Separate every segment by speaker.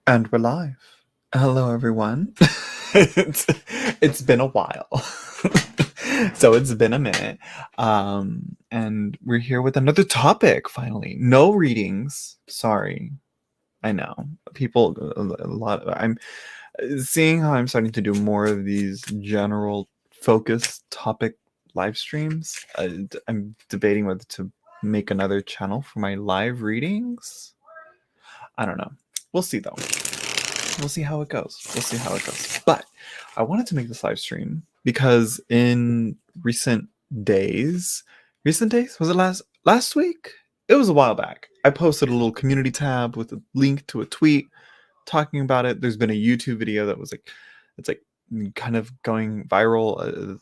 Speaker 1: And we're live. Hello, everyone. it's, it's been a while. So it's been a minute. And we're here with another topic finally. No readings. Sorry. I know. People, a lot. I'm seeing how I'm starting to do more of these general focused topic live streams. I'm debating whether to make another channel for my live readings. I don't know. We'll see though. We'll see how it goes. We'll see how it goes. But I wanted to make this live stream because in recent days, was it last week? It was a while back. I posted a little community tab with a link to a tweet talking about it. There's been a YouTube video that was like, it's like kind of going viral.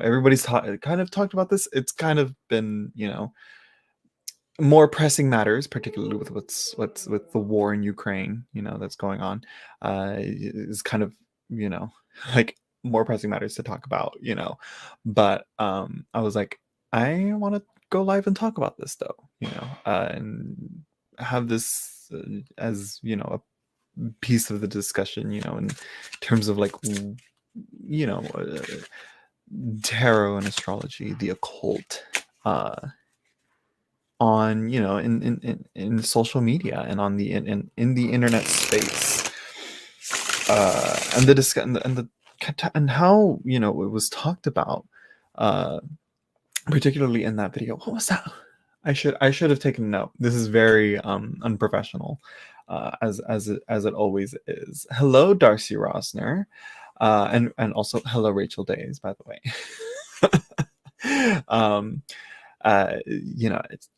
Speaker 1: Everybody's kind of talked about this. It's kind of been, more pressing matters, particularly with what's with the war in Ukraine, that's going on, is kind of, you know, like more pressing matters to talk about. But I was like, I want to go live and talk about this though, and have this as a piece of the discussion, in terms of like you know uh, tarot and astrology, the occult. On in social media and on the in the internet space, and the and how it was talked about, uh particularly in that video. What was that? I should have taken note. This is very unprofessional, as it always is. Hello, Darcy Rosner, and also hello, Rachel Days, by the way. It's,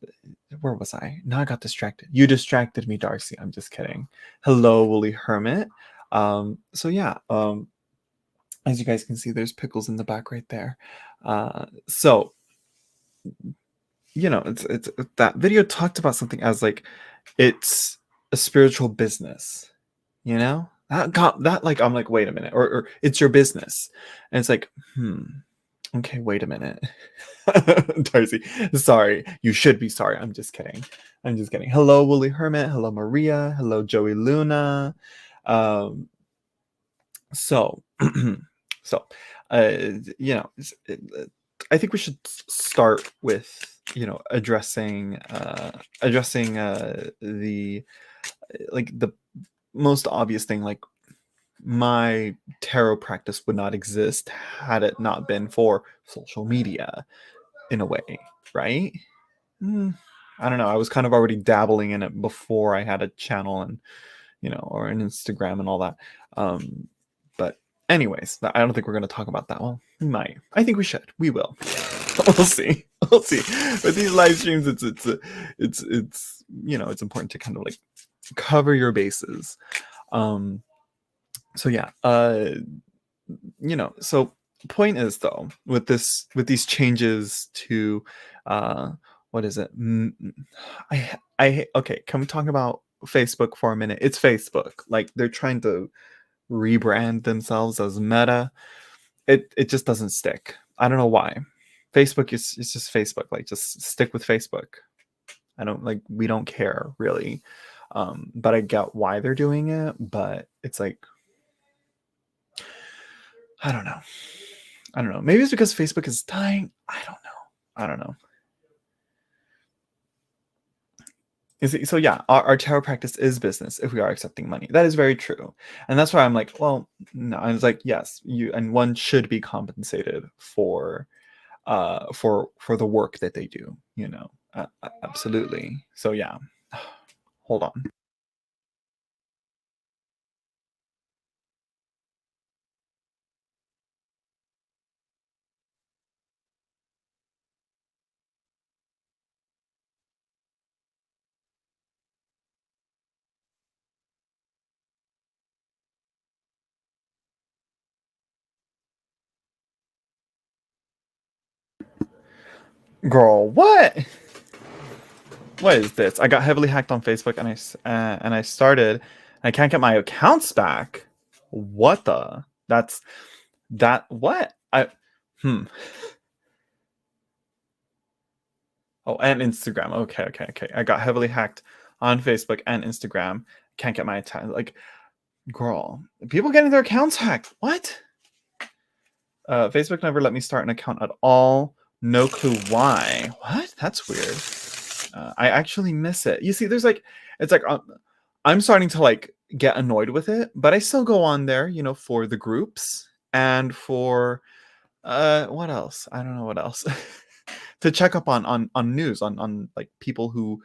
Speaker 1: where was I? Now I got distracted. You distracted me, Darcy. I'm just kidding. Hello, Woolly Hermit. So yeah, as you guys can see, there's pickles in the back right there. So it's that video talked about something as like it's a spiritual business. That got that, like, I'm like, wait a minute, or it's your business, and it's like, okay, wait a minute. Darcy, sorry. You should be sorry. I'm just kidding. Hello, Woolly Hermit. Hello, Maria. Hello, Joey Luna. Um, so, so, I think we should start with, addressing the like the most obvious thing, like my tarot practice would not exist had it not been for social media, in a way, right? I don't know. I was kind of already dabbling in it before I had a channel and, or an Instagram and all that. But anyways, I don't think we're going to talk about that. Well, we might. I think we should. We will. We'll see. We'll see. With these live streams, it's important to kind of like cover your bases. So yeah, so point is though, with these changes to, what is it? Okay, can we talk about Facebook for a minute? It's Facebook. Like, they're trying to rebrand themselves as Meta. It just doesn't stick. I don't know why. Facebook is it's just Facebook. Like, just stick with Facebook. We don't care really. But I get why they're doing it, but it's like, I don't know. Maybe it's because Facebook is dying. I don't know. So yeah, our tarot practice is business if we are accepting money. That is very true. And that's why I'm like, well, no. I was like, yes, one should be compensated for the work that they do. Absolutely. So yeah. Hold on. Girl, what? What is this? I got heavily hacked on Facebook, and I started. I can't get my accounts back. What the? What? Oh, and Instagram. Okay. I got heavily hacked on Facebook and Instagram. Can't get my account. Like, girl, people getting their accounts hacked. What? Facebook never let me start an account at all. No clue why. What? That's weird. I actually miss it. You see, there's like, it's like, I'm starting to like get annoyed with it, but I still go on there, you know, for the groups and for, what else? I don't know what else. To check up on news, on like people who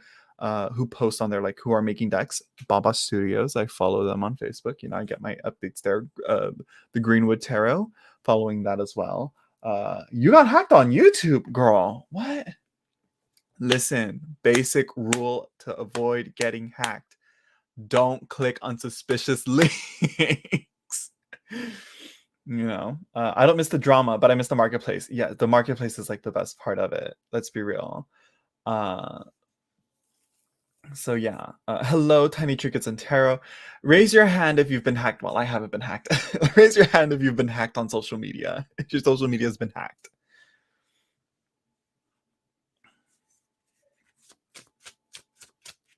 Speaker 1: post on there, like who are making decks. Baba Studios, I follow them on Facebook. You know, I get my updates there. The Greenwood Tarot, following that as well. You got hacked on YouTube, girl. What? Listen, basic rule to avoid getting hacked. Don't click on suspicious links. You know, I don't miss the drama, but I miss the marketplace. Yeah, the marketplace is like the best part of it. Let's be real. So yeah, hello, Tiny Trinkets and Tarot. Raise your hand if you've been hacked. Well, I haven't been hacked. Raise your hand if you've been hacked on social media. If your social media has been hacked.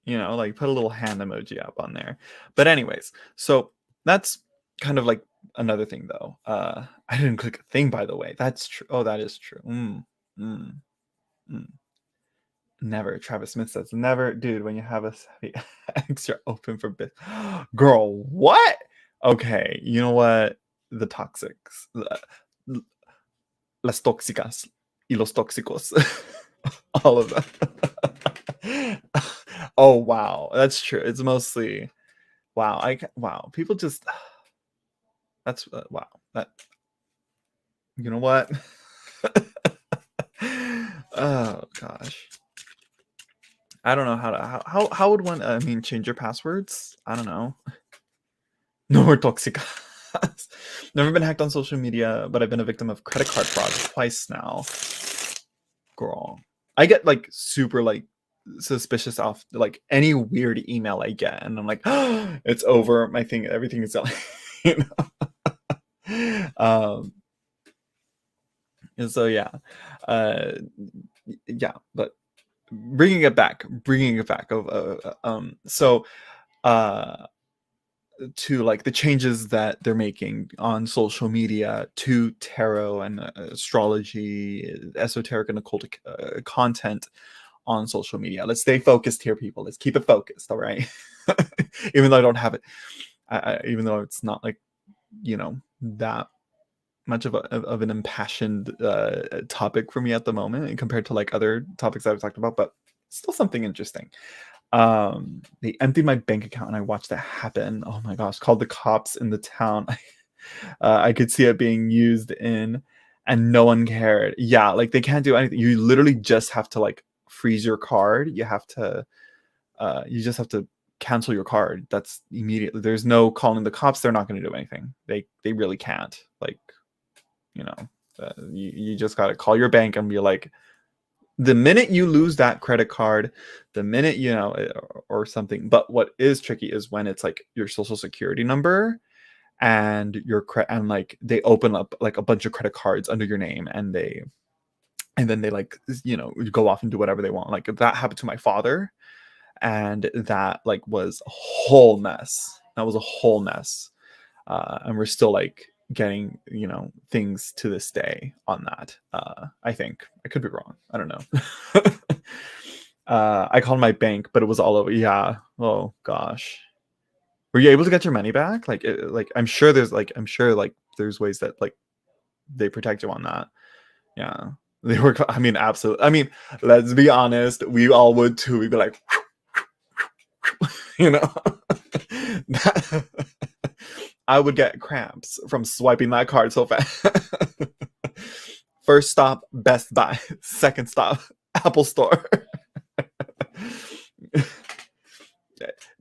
Speaker 1: You know, like put a little hand emoji up on there. But anyways, so that's kind of like another thing though. I didn't click a thing, by the way. That's true. Oh, that is true. Never. Travis Smith says, never, dude, when you have a extra open for bit. Girl, what? Okay, you know what? The toxics. Las tóxicas y los tóxicos. All of them. Oh, wow. That's true. It's mostly, wow. Wow. People just, that's, wow. That, you know what? Oh, gosh. I don't know how would one change your passwords? I don't know. No more toxic. Never been hacked on social media, but I've been a victim of credit card fraud twice now. Girl, I get like super like suspicious off like any weird email I get, and I'm like, oh, it's over. My thing, everything is done. You know? And so yeah, yeah, but bringing it back so to like the changes that they're making on social media to tarot and astrology, esoteric and occultic content on social media. Let's stay focused here, people. Let's keep it focused, all right? Even though I don't have it, even though it's not like, you know, that much of an impassioned topic for me at the moment compared to like other topics I've talked about, but still something interesting. They emptied my bank account and I watched that happen. Oh my gosh, called the cops in the town. I could see it being used in, and no one cared. Yeah, like they can't do anything. You literally just have to like freeze your card. You just have to cancel your card. That's immediately. There's no calling the cops. They're not going to do anything. They really can't. Like, you know, you just got to call your bank and be like, the minute you lose that credit card, the minute, you know, or something. But what is tricky is when it's like your social security number and your and like they open up like a bunch of credit cards under your name, and then they like, you know, go off and do whatever they want. Like that happened to my father, and that like was a whole mess. That was a whole mess. And we're still like getting, you know, things to this day on that. I think I could be wrong. I don't know. I called my bank, but it was all over. Yeah. Oh gosh. Were you able to get your money back? Like, I'm sure there's there's ways that like they protect you on that. Yeah. They were. I mean, absolutely. I mean, let's be honest. We all would too. We'd be like, you know. I would get cramps from swiping that card so fast. First stop, Best Buy. Second stop, Apple Store.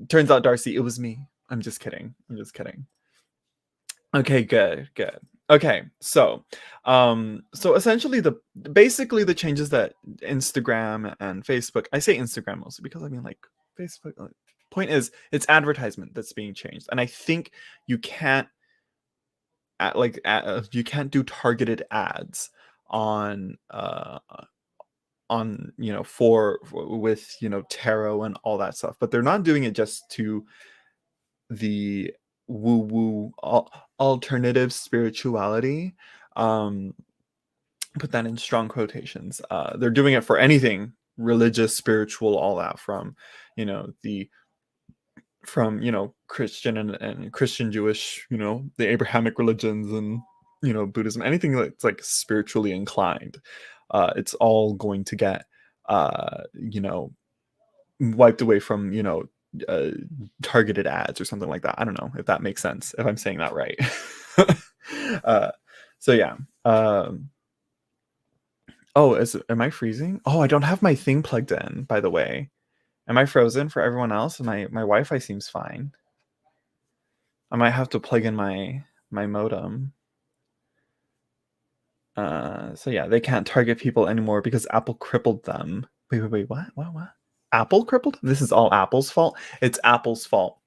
Speaker 1: Turns out, Darcy, it was me. I'm just kidding. Okay, good. Okay, so essentially basically the changes that Instagram and Facebook, I say Instagram mostly because I mean like Facebook, point is it's advertisement that's being changed, and I think you can't you can't do targeted ads on with tarot and all that stuff, but they're not doing it just to the woo woo alternative spirituality. um put that in strong quotations. They're doing it for anything religious, spiritual, all that, from the from Christian and Christian, Jewish, the Abrahamic religions, and Buddhism, anything that's like spiritually inclined. It's all going to get wiped away from uh, targeted ads or something like that. I don't know if that makes sense, if I'm saying that right. uh, so yeah. Oh, am I freezing? Oh, I don't have my thing plugged in, by the way. Am I frozen for everyone else? My Wi-Fi seems fine. I might have to plug in my modem. So yeah, they can't target people anymore because Apple crippled them. Wait, what? Apple crippled? This is all Apple's fault? It's Apple's fault.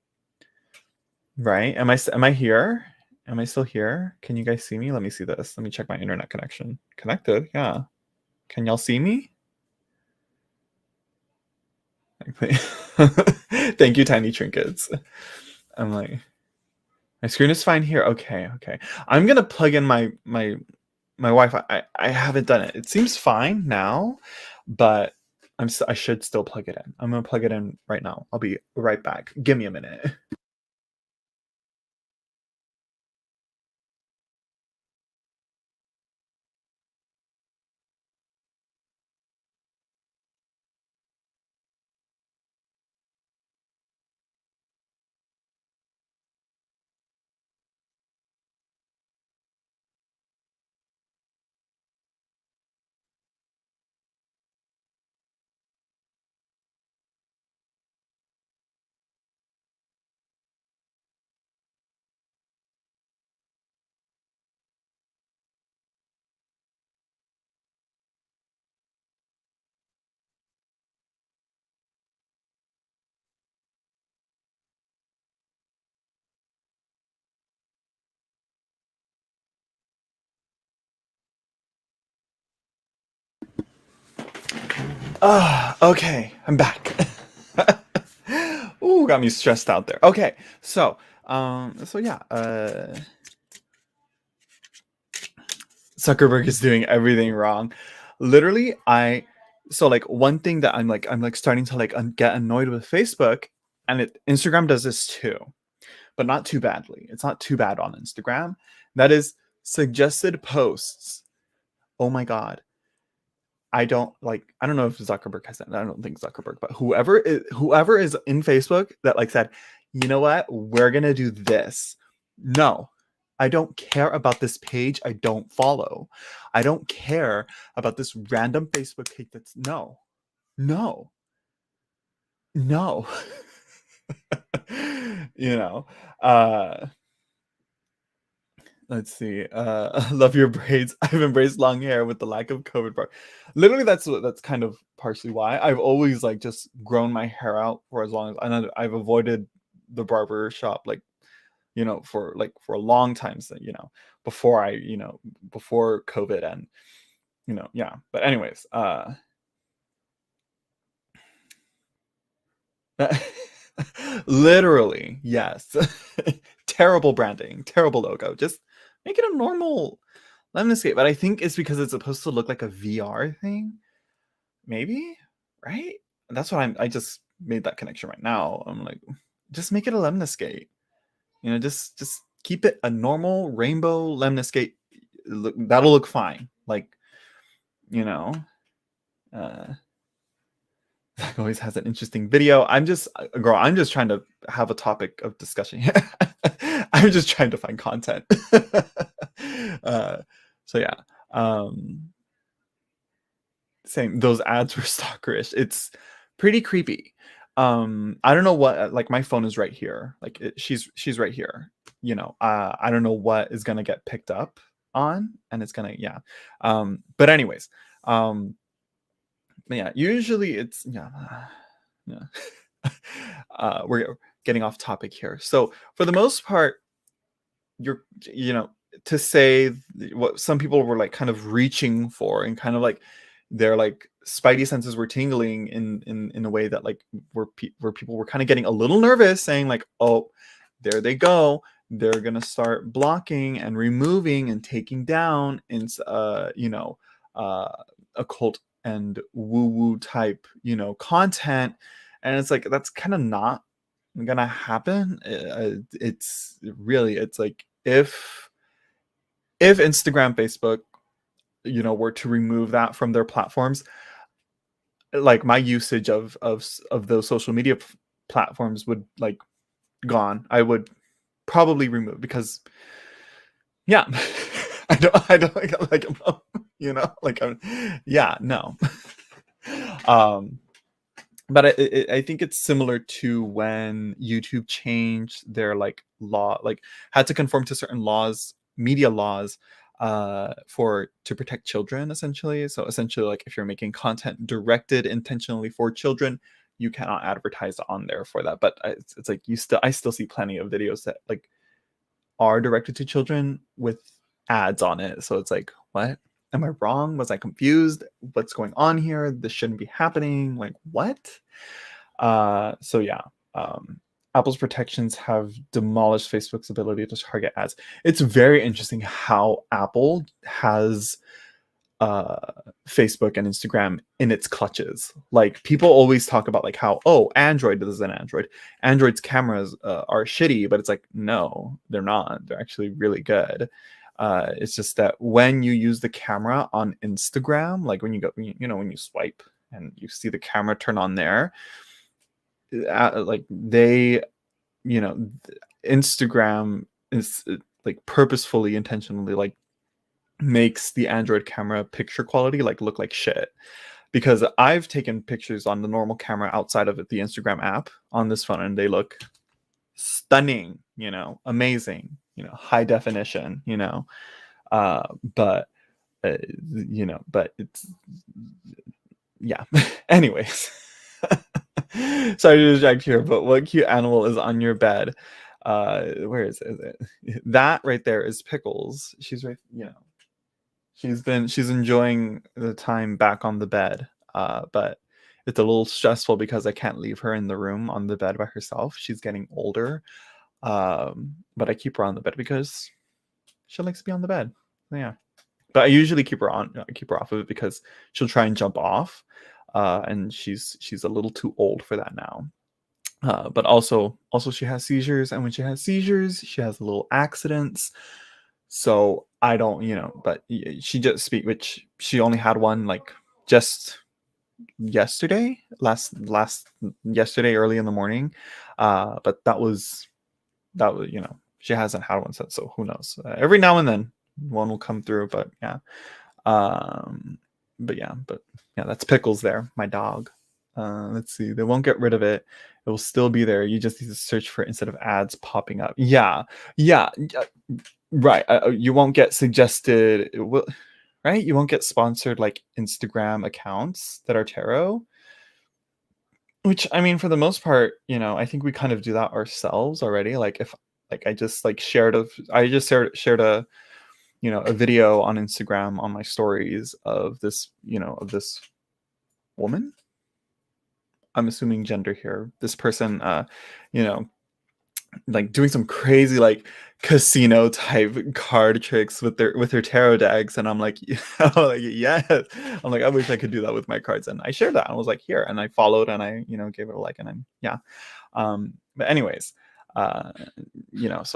Speaker 1: Right? Am I here? Am I still here? Can you guys see me? Let me see this. Let me check my internet connection. Connected, yeah. Can y'all see me? Thank you, tiny trinkets. I'm like, my screen is fine here. Okay. I'm gonna plug in my Wi-Fi. I haven't done it. It seems fine now, but I should still plug it in. I'm gonna plug it in right now. I'll be right back. Give me a minute. Okay, I'm back. Ooh, got me stressed out there. Okay, so yeah, Zuckerberg is doing everything wrong. Literally, like one thing that I'm like starting to like get annoyed with Facebook, and Instagram does this too, but not too badly. It's not too bad on Instagram. That is suggested posts. Oh my god. I don't know if Zuckerberg has that. I don't think Zuckerberg, but whoever is in Facebook that like said, you know what, we're gonna do this. No, I don't care about this page. I don't follow. I don't care about this random Facebook page. That's no. you know, uh, let's see. Love your braids. I've embraced long hair with the lack of COVID part. Literally, that's kind of partially why I've always like just grown my hair out for as long as, and I've avoided the barber shop for a long time. So before before COVID, and yeah. But anyways, literally, yes. Terrible branding, terrible logo. Just make it a normal lemniscape. But I think it's because it's supposed to look like a VR thing. Maybe, right? That's what I just made that connection right now. I'm like, just make it a lemniscape. Just keep it a normal rainbow lemniscape. That'll look fine. Like, you know, uh Zach always has an interesting video. I'm just trying to have a topic of discussion here. I'm just trying to find content. uh, so yeah. Same. Those ads were stalkerish. It's pretty creepy. I don't know what, like, my phone is right here. Like she's right here. I don't know what is gonna get picked up on, and it's gonna, yeah. But anyways, yeah, usually it's, yeah. Yeah. We're getting off topic here. So for the most part, you're to say what some people were like kind of reaching for, and kind of like their like spidey senses were tingling in a way that like where people were kind of getting a little nervous, saying like, oh, there they go, they're gonna start blocking and removing and taking down in occult and woo woo type content. And it's like, that's kind of not gonna happen. It's really, it's like, if Instagram, Facebook, were to remove that from their platforms, like my usage of those social media platforms would like gone. I would probably remove, because yeah, I don't like like yeah, no. But I think it's similar to when YouTube changed their like law, like had to conform to certain laws, media laws, to protect children, essentially. So essentially, like if you're making content directed intentionally for children, you cannot advertise on there for that. But it's like I still see plenty of videos that like are directed to children with ads on it. So it's like, what? Am I wrong? Was I confused? What's going on here? This shouldn't be happening. Like, what? So yeah, Apple's protections have demolished Facebook's ability to target ads. It's very interesting how Apple has Facebook and Instagram in its clutches. Like people always talk about like how, oh, Android, this is an Android's cameras are shitty, but it's like, no, they're not. They're actually really good. It's just that when you use the camera on Instagram, like when you go, when you swipe and you see the camera turn on there, like they, Instagram is like purposefully, intentionally like makes the Android camera picture quality like look like shit. Because I've taken pictures on the normal camera outside of the Instagram app on this phone, and they look stunning, amazing, high definition, but but it's, yeah. Anyways, sorry to distract here, but what cute animal is on your bed? Where is it? That right there is Pickles. She's right, she's enjoying the time back on the bed, but it's a little stressful because I can't leave her in the room on the bed by herself. She's getting older, but I keep her on the bed because she likes to be on the bed. Yeah, but I usually keep her off of it because she'll try and jump off, and she's a little too old for that now. But also she has seizures, and when she has seizures, she has little accidents. So I don't, but she just which she only had one like just yesterday, last yesterday, early in the morning. But that was, she hasn't had one since, so who knows? Every now and then one will come through, but yeah. But yeah, that's Pickles there, my dog. Let's see, they won't get rid of it. It will still be there. You just need to search for it instead of ads popping up. Yeah. Right. You won't get suggested, right? You won't get sponsored like Instagram accounts that are tarot. Which, I mean, for the most part, I think we kind of do that ourselves already. Like if like I just like shared a a video on Instagram on my stories of this, of this woman. I'm assuming gender here. This person, like doing some crazy like casino type card tricks with her tarot decks, and I'm like, like, yes. I'm like, I wish I could do that with my cards, and I shared that. I was like, here, and I followed, and I gave it a like, and I'm but anyways, so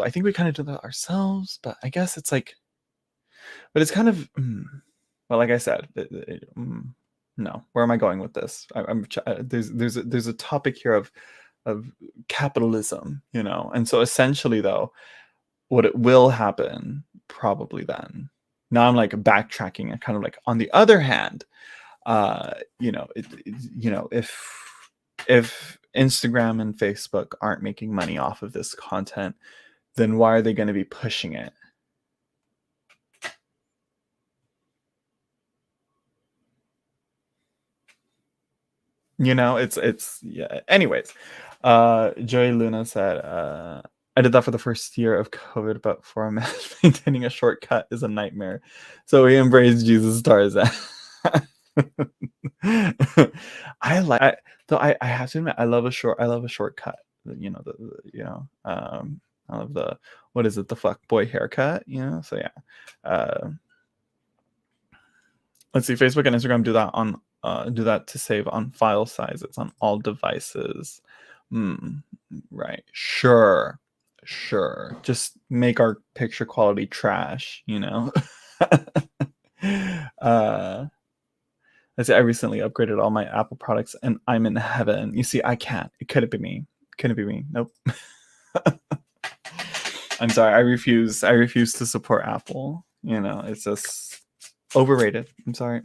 Speaker 1: I think we kind of do that ourselves, but I guess it's like, but it's kind of well, like I said, no, where am I going with this? There's a topic here of capitalism, and so essentially, though, what it will happen probably then. Now I'm like backtracking and kind of like, on the other hand, if Instagram and Facebook aren't making money off of this content, then why are they going to be pushing it? It's yeah. Anyways, Joey Luna said, I did that for the first year of COVID, but for a man, maintaining a shortcut is a nightmare. So we embraced Jesus Tarzan. I have to admit, I love a shortcut. You know, I love the, what is it, the fuck boy haircut, you know? So yeah. Let's see, Facebook and Instagram do that to save on file size. It's on all devices. Right. Sure. Sure. Just make our picture quality trash, you know? uh Let's say I recently upgraded all my Apple products and I'm in heaven. You see, I can't. It couldn't be me. Couldn't be me. Nope. I'm sorry. I refuse to support Apple. You know, it's just overrated. I'm sorry.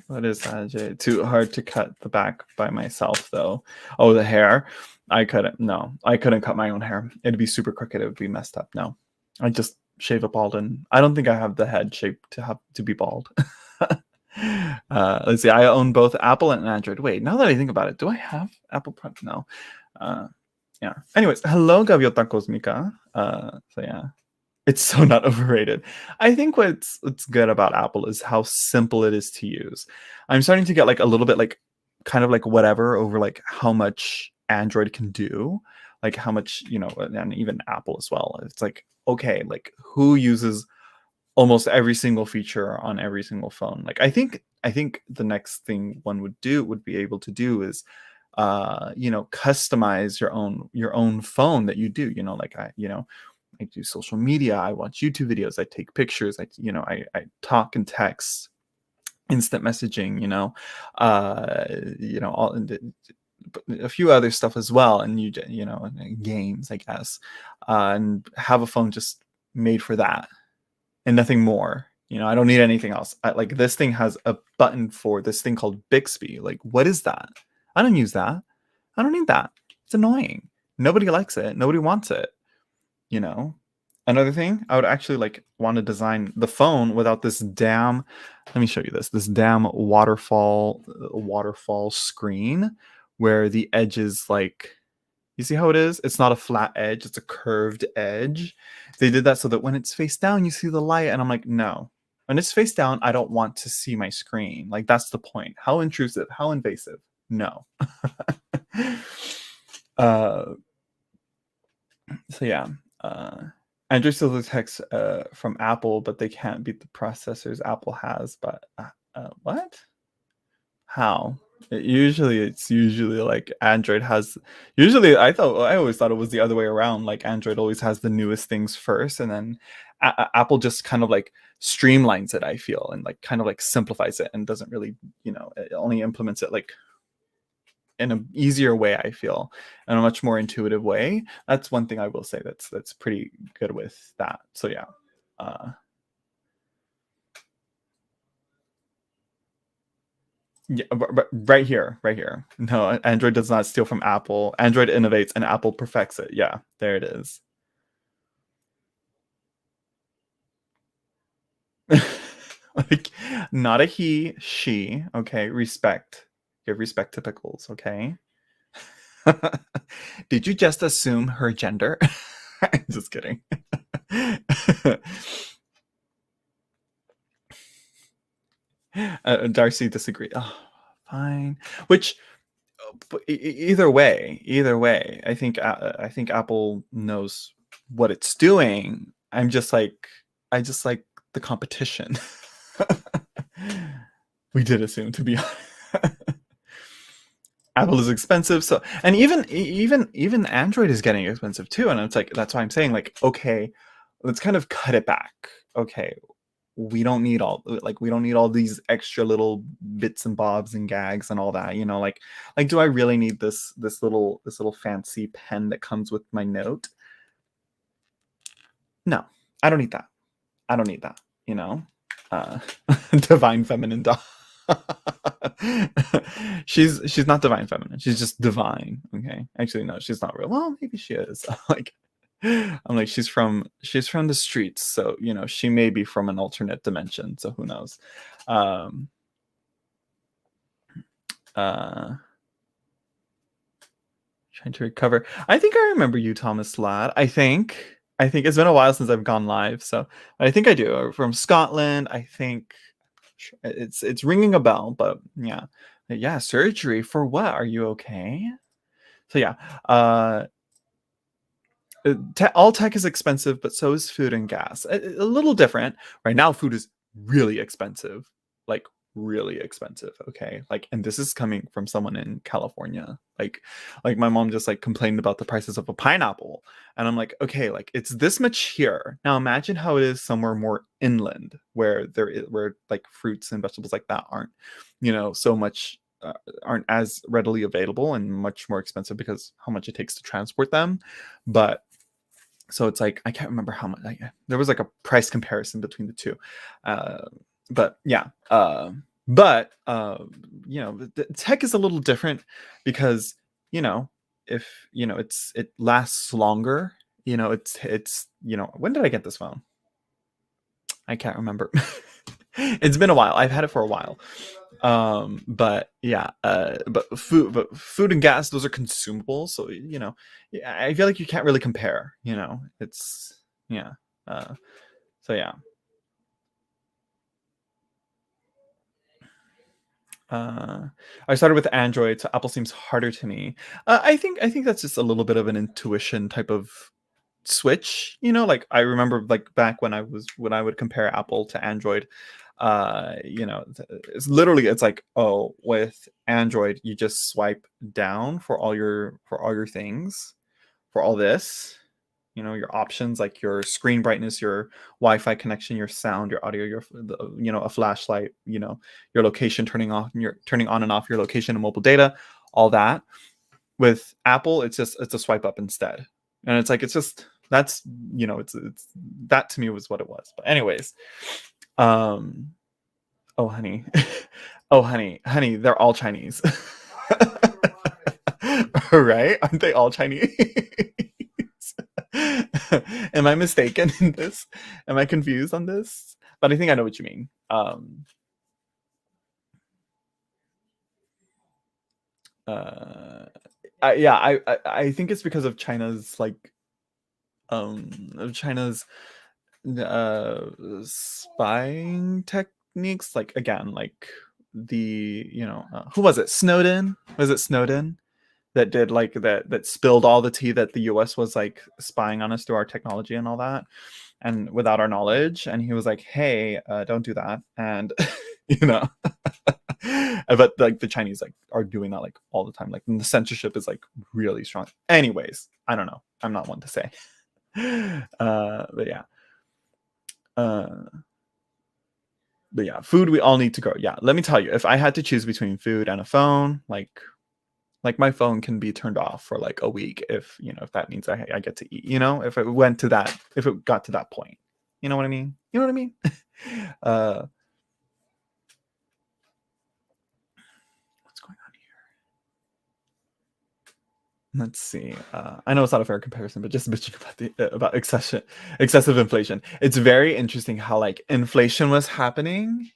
Speaker 1: What is that, Jay? Too hard to cut the back by myself, though. Oh, the hair. I couldn't. No, I couldn't cut my own hair. It'd be super crooked. It would be messed up. No, I just shave it bald, and I don't think I have the head shape to be bald. Let's see. I own both Apple and Android. Wait, now that I think about it, do I have Apple product? No. Yeah. Anyways, hello, Gaviota Cosmica. So yeah, it's so not overrated. I think what's good about Apple is how simple it is to use. I'm starting to get like a little bit like kind of like whatever over like how much Android can do, like how much, you know, and even Apple as well. It's like, okay, like who uses almost every single feature on every single phone? Like I think the next thing one would be able to do is you know, customize your own phone that you do, you know, like I do social media, I watch YouTube videos, I take pictures, I talk and text, instant messaging, all a few other stuff as well, and games, I guess, and have a phone just made for that and nothing more. I don't need anything else. Like this thing has a button for this thing called Bixby. Like, what is that? I don't use that. I don't need that. It's annoying. Nobody likes it. Nobody wants it. Another thing, I would actually like want to design the phone without this damn, let me show you this damn waterfall screen where the edge is like, you see how it is? It's not a flat edge, it's a curved edge. They did that so that when it's face down, you see the light, and I'm like, no. When it's face down, I don't want to see my screen. Like, that's the point. How intrusive, how invasive? No. So yeah, Android still detects from Apple, but they can't beat the processors Apple has. But what? How? It's usually like Android has. Usually, I always thought it was the other way around. Like Android always has the newest things first, and then Apple just kind of like streamlines it. I feel, and like kind of like simplifies it, and doesn't really, it only implements it like in an easier way, I feel, in a much more intuitive way. That's one thing I will say that's pretty good with that. So yeah. Yeah, right here. No, Android does not steal from Apple. Android innovates and Apple perfects it. Yeah, there it is. Like, not a he, she. Okay, respect. Give respect to Pickles. Okay. Did you just assume her gender? Just kidding. Darcy disagreed. Oh, fine. Which, either way, I think Apple knows what it's doing. I just like the competition. We did assume, to be honest. Apple is expensive, so, and even Android is getting expensive too, and it's like, that's why I'm saying, like, okay, let's kind of cut it back. Okay, we don't need all these extra little bits and bobs and gags and all that, like do I really need this little fancy pen that comes with my note? No, I don't need that. uh Divine feminine dog. She's not divine feminine, she's just divine. Okay, actually no, she's not real. Well, maybe she is. Like, I'm like, she's from the streets, so she may be from an alternate dimension, so who knows. Trying to recover. I think I remember you, Thomas Ladd. I think I think it's been a while since I've gone live, so I think I do. From Scotland, I think it's ringing a bell, but yeah. Yeah, surgery for what? Are you okay? So yeah, all tech is expensive, but so is food and gas. A little different. Right now, food is really expensive, like really expensive. Okay, like, and this is coming from someone in California. Like my mom just like complained about the prices of a pineapple, and I'm like, okay, like it's this much here. Now imagine how it is somewhere more inland, where where like fruits and vegetables like that aren't, so much. Aren't as readily available and much more expensive because how much it takes to transport them. But so it's like I can't remember how much. There was like a price comparison between the two, uh, but yeah. But the tech is a little different because you know if it lasts longer. It's when did I get this phone? I can't remember. It's been a while. I've had it for a while. But yeah, but food and gas, those are consumables, so yeah, I feel like you can't really compare. It's yeah. So yeah. Uh, I started with Android, so Apple seems harder to me. I think that's just a little bit of an intuition type of switch. Like I remember like back when I would compare Apple to Android. It's like, oh, with Android you just swipe down for all your things, for all this, your options like your screen brightness, your Wi-Fi connection, your sound, your audio, a flashlight, your location, turning on and off your location and mobile data, all that. With Apple, it's a swipe up instead, and it's just that's it's that to me was what it was. But anyways, um, oh honey, oh honey, they're all Chinese, right? Aren't they all Chinese? Am I mistaken in this? Am I confused on this? But I think I know what you mean. Uh, yeah, I think it's because of China's spying techniques. Like again, like who was it? Snowden? Was it Snowden that did like that spilled all the tea that the US was like spying on us through our technology and all that, and without our knowledge? And he was like, hey, don't do that. And you know but like the Chinese like are doing that like all the time, like, and the censorship is like really strong. Anyways, I don't know, I'm not one to say. But yeah, uh but yeah, food, we all need to grow. Yeah, let me tell you, if I had to choose between food and a phone, like my phone can be turned off for like a week if that means I get to eat, if it went to that, if it got to that point. You know what I mean? uh what's going on here? Let's see. I know it's not a fair comparison, but just bitching about the about excessive inflation. It's very interesting how like inflation was happening,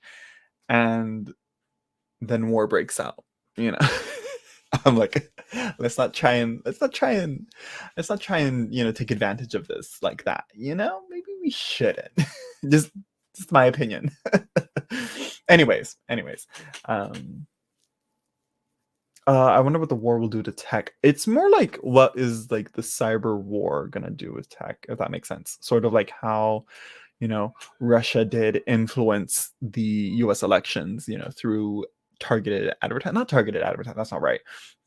Speaker 1: and then war breaks out. You know, I'm like, let's not try and take advantage of this like that. Maybe we shouldn't. just just my opinion. anyways, um, I wonder what the war will do to tech. It's more like what is like the cyber war gonna do with tech, if that makes sense. Sort of like how, Russia did influence the US elections, through targeted advertising, not targeted advertising, that's not right.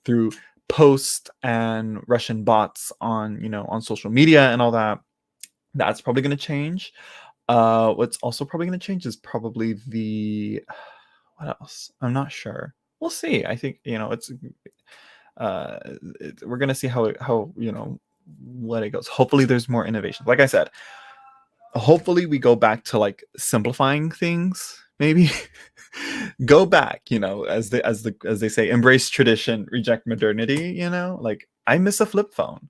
Speaker 1: Through posts and Russian bots on social media and all that. That's probably gonna change. What's also probably gonna change is probably the what else? I'm not sure. We'll see. I think uh, we're gonna see how what it goes. Hopefully, there's more innovation. Like I said, hopefully we go back to like simplifying things. Maybe go back. As they say, embrace tradition, reject modernity. Like I miss a flip phone.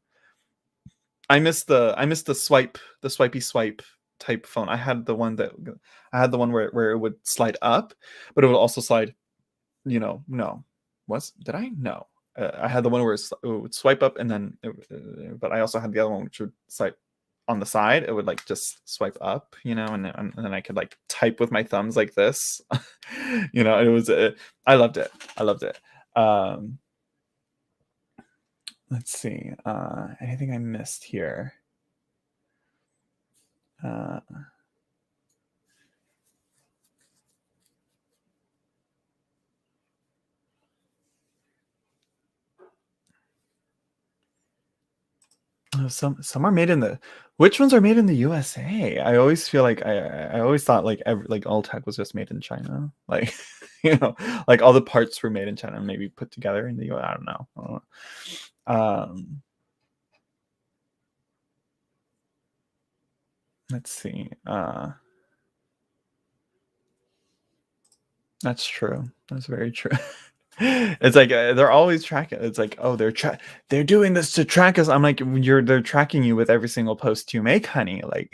Speaker 1: I miss the swipey swipe type phone. I had the one where it would slide up, but it would also slide. No. Did I? No. I had the one where it would swipe up, and then but I also had the other one which would swipe. on the side, it would like just swipe up, and then I could like type with my thumbs like this. It was I loved it. I loved it. Let's see. Anything I missed here? Some are made in the. Which ones are made in the USA? I always feel like I always thought like all tech was just made in China. Like like all the parts were made in China and maybe put together in the US. I don't know. Let's see. That's true. That's very true. It's like they're always tracking. It's like, oh, they're doing this to track us. I'm like, they're tracking you with every single post you make, honey. Like,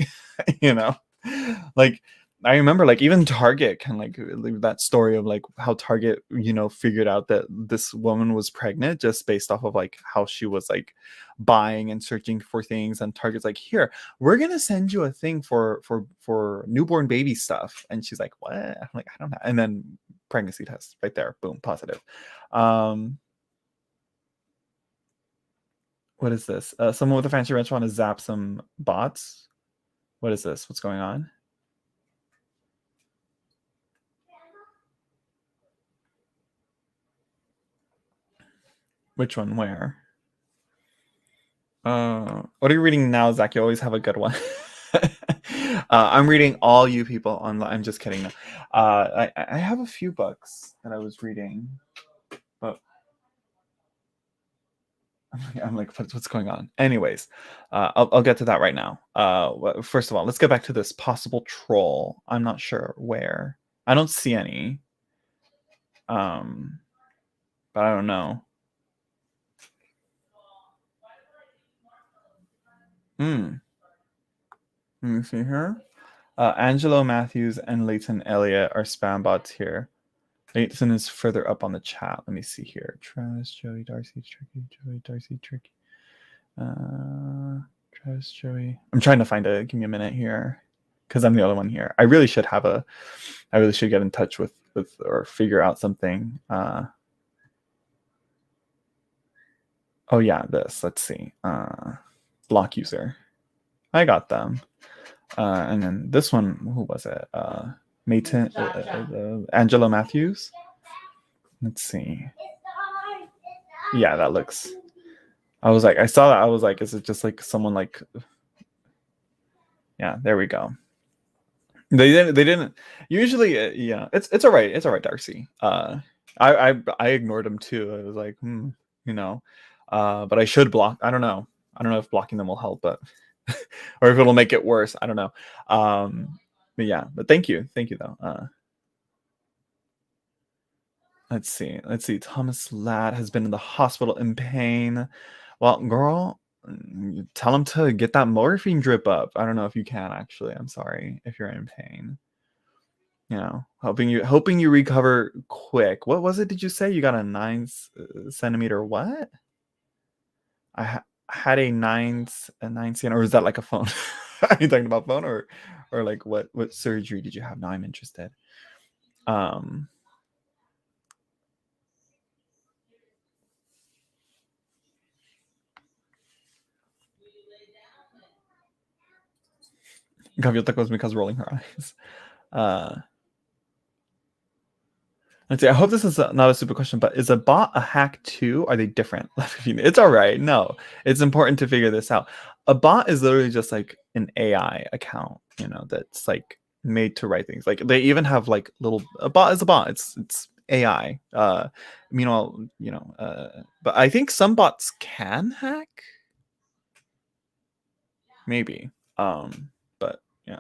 Speaker 1: like I remember like even Target can like leave that story of like how Target, figured out that this woman was pregnant just based off of like how she was like buying and searching for things. And Target's like, here, we're gonna send you a thing for newborn baby stuff. And she's like, what? I'm like, I don't know. And then pregnancy test right there, boom, positive. What is this? Someone with a fancy wrench want to zap some bots. What is this? What's going on? Which one? Where? What are you reading now, Zach? You always have a good one. I'm reading all you people online. I'm just kidding. I have a few books that I was reading, but I'm like, what's going on? Anyways, I'll get to that right now. First of all, let's get back to this possible troll. I'm not sure where. I don't see any. But I don't know. Let me see here. Angelo Matthews and Leighton Elliott are spam bots here. Leighton is further up on the chat. Let me see here. Travis, Joey, Darcy, Tricky, Joey, Darcy, Tricky. Travis, Joey. I'm trying to find it. Give me a minute here, because I'm the other one here. I really should get in touch with or figure out something. Oh yeah, this. Let's see. Block user. I got them. And then this one, who was it? Angelo Matthews. Let's see. Yeah, that looks. I was like, I saw that. I was like, is it just like someone like? Yeah, there we go. They didn't. Usually, yeah, it's all right. It's all right, Darcy. I ignored him too. I was like, but I should block. I don't know if blocking them will help, but or if it'll make it worse. I don't know. But yeah, but thank you though. Let's see. Thomas Ladd has been in the hospital in pain. Well, girl, tell him to get that morphine drip up. I don't know if you can actually. I'm sorry if you're in pain. Hoping you recover quick. What was it? Did you say you got a 9 centimeter? What? I had a 9 centimeter, or is that like a phone? Are you talking about phone or like what surgery did you have? Now I'm interested. Gaviota Cosmica's rolling her eyes. Let's see. I hope this is not a stupid question, but is a bot a hack too? Are they different? It's all right. No, it's important to figure this out. A bot is literally just like an AI account, that's like made to write things. Like they even have like a bot is a bot. It's AI. Meanwhile, but I think some bots can hack. Maybe. But yeah.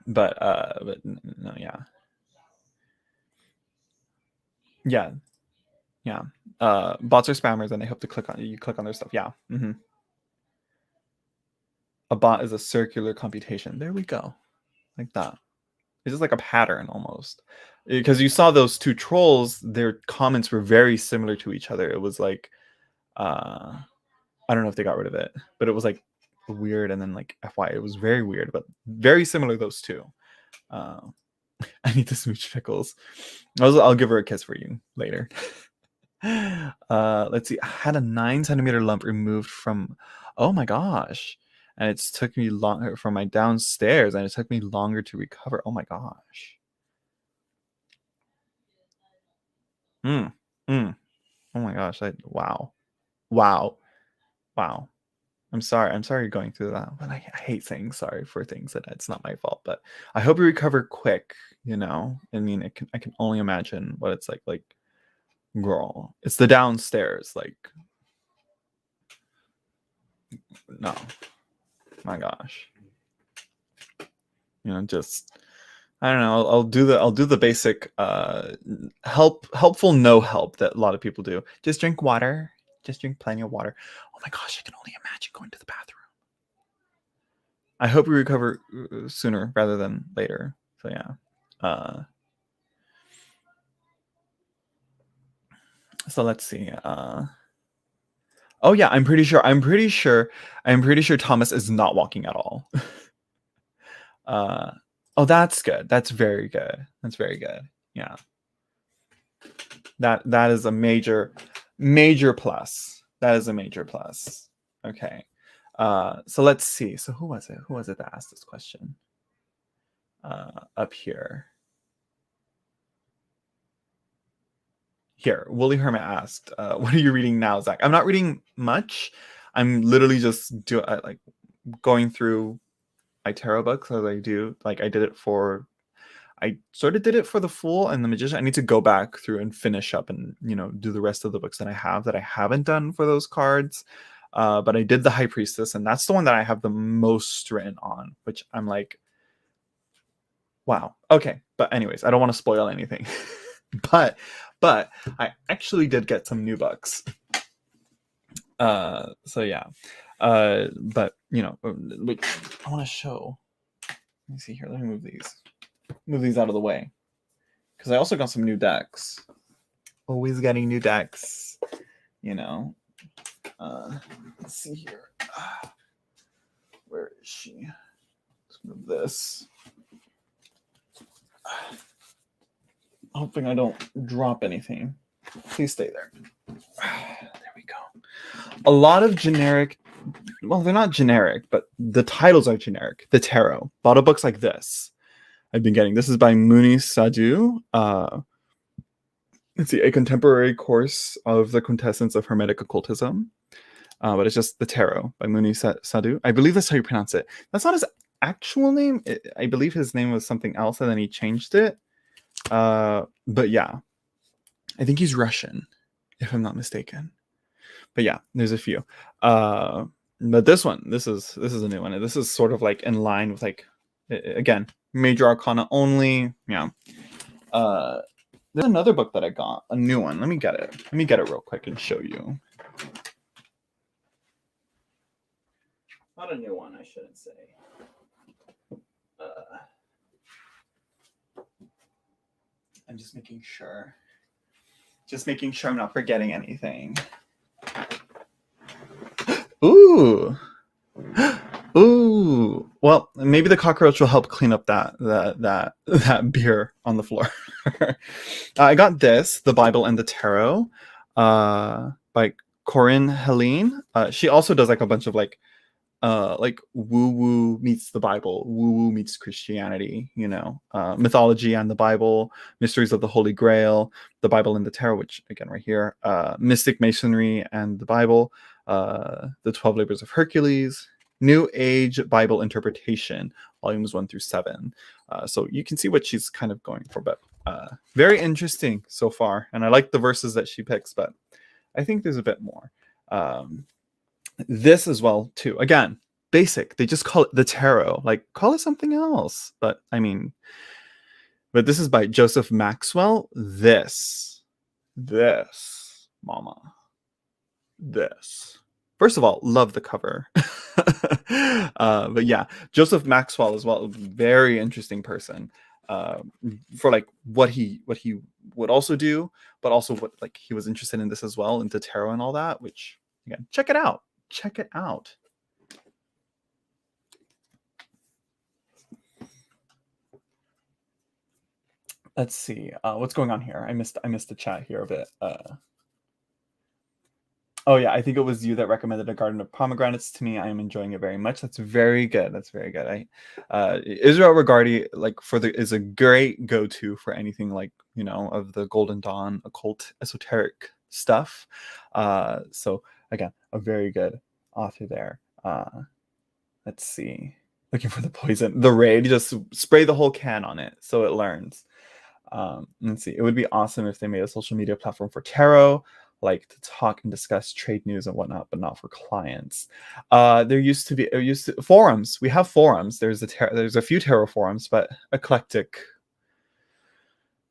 Speaker 1: But no, yeah. Yeah. Bots are spammers and they hope to click on their stuff. Yeah. A bot is a circular computation. There we go. Like that. It's just like a pattern almost. Because you saw those two trolls, their comments were very similar to each other. It was like I don't know if they got rid of it, but it was like weird, and then like FY, it was very weird, but very similar, those two. I need to smooch Pickles. I'll give her a kiss for you later. Let's see. I had a 9 centimeter lump removed from, oh my gosh, and it's took me longer from my downstairs, and it took me longer to recover. Oh my gosh. Oh my gosh. Wow. I'm sorry you're going through that, but I hate saying sorry for things that it's not my fault. But I hope you recover quick. I mean, I can only imagine what it's like. Like, girl, it's the downstairs. Like, no, my gosh. Just, I don't know. I'll do the basic helpful no help that a lot of people do. Just drink water. Just drink plenty of water. Oh my gosh, I can only imagine going to the bathroom. I hope you recover sooner rather than later. So yeah. So let's see. Oh yeah, I'm pretty sure Thomas is not walking at all. Oh, that's good. That's very good. Yeah. That is a major plus. That is a major plus. Okay. So let's see. So who was it that asked this question? Up here. Here, Woolly Hermit asked, what are you reading now, Zach? I'm not reading much. I'm literally just like going through my tarot books as I do. Like I sort of did it for the Fool and the Magician. I need to go back through and finish up and do the rest of the books that I haven't done for those cards. But I did the High Priestess, and that's the one that I have the most written on, which I'm like, wow. Okay, but anyways, I don't want to spoil anything. but I actually did get some new books. So yeah. But I want to show. Let me see here. Let me move these out of the way, because I also got some new decks. Always getting new decks. Let's see here. Where is she? Let's move this. Hoping I don't drop anything. Please stay there. There we go. A lot of generic, well, they're not generic, but the titles are generic. The tarot. A lot of books like this I've been getting. This is by Muni Sadhu. Let's see, a contemporary course of the quintessence of Hermetic occultism. But it's just the Tarot by Muni Sadhu. I believe that's how you pronounce it. That's not his actual name. I believe his name was something else, and then he changed it. But yeah, I think he's Russian, if I'm not mistaken. But yeah, there's a few. But this is a new one. This is sort of like in line with, like, again, major arcana only. Yeah. There's another book that I got, a new one. Let me get it real quick and show you. Not a new one, I shouldn't say. I'm just making sure. I'm not forgetting anything. Ooh. Well, maybe the cockroach will help clean up that beer on the floor. I got this, The Bible and the Tarot, by Corinne Helene. She also does like a bunch of like woo-woo meets the Bible, woo-woo meets Christianity, mythology and the Bible, mysteries of the Holy Grail, the Bible and the Tarot, which again right here, mystic masonry and the Bible, the 12 labors of Hercules, New Age Bible interpretation, volumes 1 through 7. So you can see what she's kind of going for, but very interesting so far. And I like the verses that she picks, but I think there's a bit more. This as well too. Again, basic. They just call it the Tarot. Like, call it something else. But this is by Joseph Maxwell. This, mama. This. First of all, love the cover. But yeah, Joseph Maxwell as well, very interesting person. For like what he would also do, but also what like he was interested in this as well, into tarot and all that, which again, check it out. check it out. Let's see. What's going on here? I missed the chat here a bit. Oh yeah, I think it was you that recommended a garden of pomegranates to me. I am enjoying it very much. That's very good. That's very good. Israel Regardie is a great go-to for anything like, you know, of the Golden Dawn occult esoteric stuff. So again, a very good author there. Let's see. Looking for the poison. The raid, just spray the whole can on it so it learns. Let's see. It would be awesome if they made a social media platform for tarot, like to talk and discuss trade news and whatnot, but not for clients. There used to be forums. We have forums. There's a few tarot forums, but eclectic.